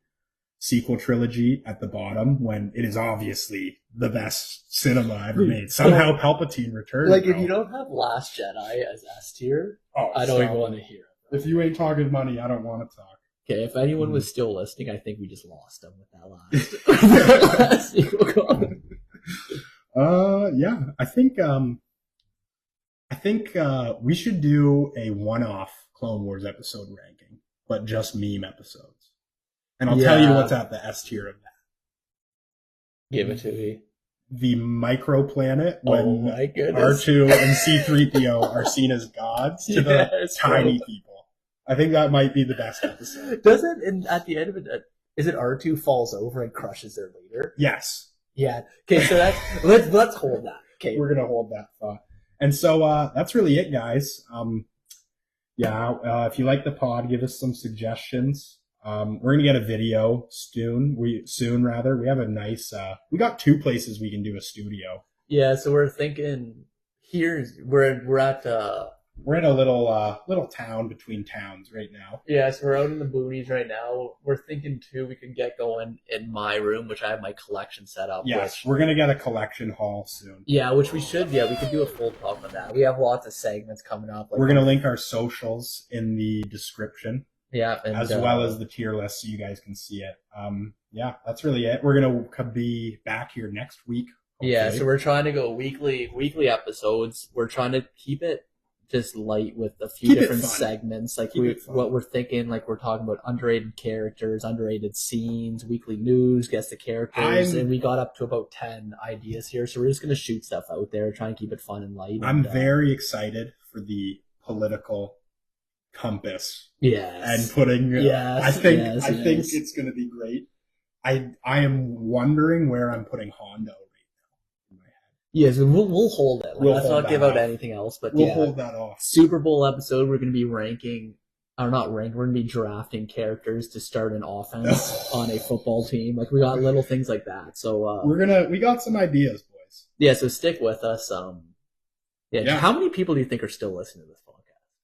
sequel trilogy at the bottom when it is obviously the best cinema ever made. Somehow Palpatine returned. Like, if bro. you don't have Last Jedi as S tier, Oh, I don't even want to hear it. If you ain't talking money, I don't want to talk. Okay, if anyone was still listening, I think we just lost them with that last sequel comment. Yeah, I think we should do a one-off Clone Wars episode ranking, but just meme episodes. And I'll tell you what's at the S tier of that. Give it to me. The microplanet when my goodness. R2 and C-3PO are seen as gods to the tiny people. I think that might be the best episode. Does it? And at the end of it, is it R2 falls over and crushes their leader? Yes. Yeah. Okay, so that's let's hold that. Okay, We're gonna hold that thought. And so that's really it, guys. If you like the pod, give us some suggestions. We're gonna get a video soon. We have a nice. We got 2 places we can do a studio. Yeah, so we're thinking we're at We're in a little town between towns right now. yeah, so we're out in the boonies right now. We're thinking too we can get going in my room, which I have my collection set up. Yes, we're gonna get a collection hall soon. Yeah, which we should. Yeah, we could do a full talk on that. We have lots of segments coming up. We're gonna link our socials in the description. Yeah, and, as well as the tier list so you guys can see it. That's really it. We're going to be back here next week. Hopefully. Yeah, so we're trying to go weekly episodes. We're trying to keep it just light with a few different segments. Like what we're thinking, like we're talking about underrated characters, underrated scenes, weekly news, guess the characters, and we got up to about 10 ideas here. So we're just going to shoot stuff out there, try and keep it fun and light. I'm very excited for the political compass. Yes. And putting yes. I think it's going to be great. I am wondering where I'm putting Hondo right now in my head. Yes, we'll hold it. Let's not give out anything else, but we'll hold that off. Super Bowl episode, we're going to be we're going to be drafting characters to start an offense on a football team. Like we got little things like that. So we got some ideas, boys. Yeah, so stick with us. How many people do you think are still listening to this podcast?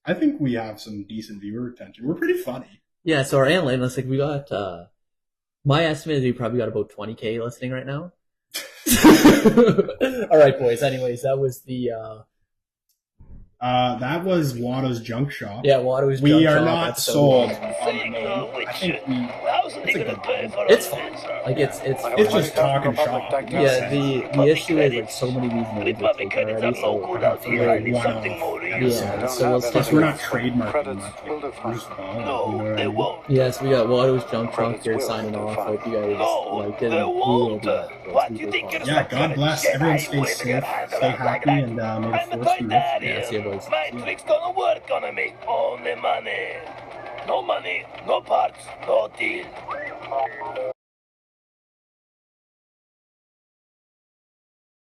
I think we have some decent viewer retention. We're pretty funny. Yeah, so our analytics, like we got, my estimate is we probably got about 20K listening right now. All right, boys. Anyways, that was the, that was Watto's Junk Shop. Yeah, Watto's We Junk are Shop not sold on the Saying name. I think How's he gonna pay for it's a fun. fence? Like it's just talking shop. Yeah, the issue is like so many of these names are taken Credits are already, no so good out here. I need one something off. more real. yeah, so we'll Plus, stick we're with not trademarking much. Like Bruce Ball, No, they won't. Yes, we got Watto's Junk Trunk here signing off. Hope you guys No, liked it. they And we will won't. be back. What do you think? Yeah, God bless. Everyone stay safe, stay happy, and may the force be with you. Yeah, see you, boys. My trick's gonna work on me. Only money. No money, no parts, no deal.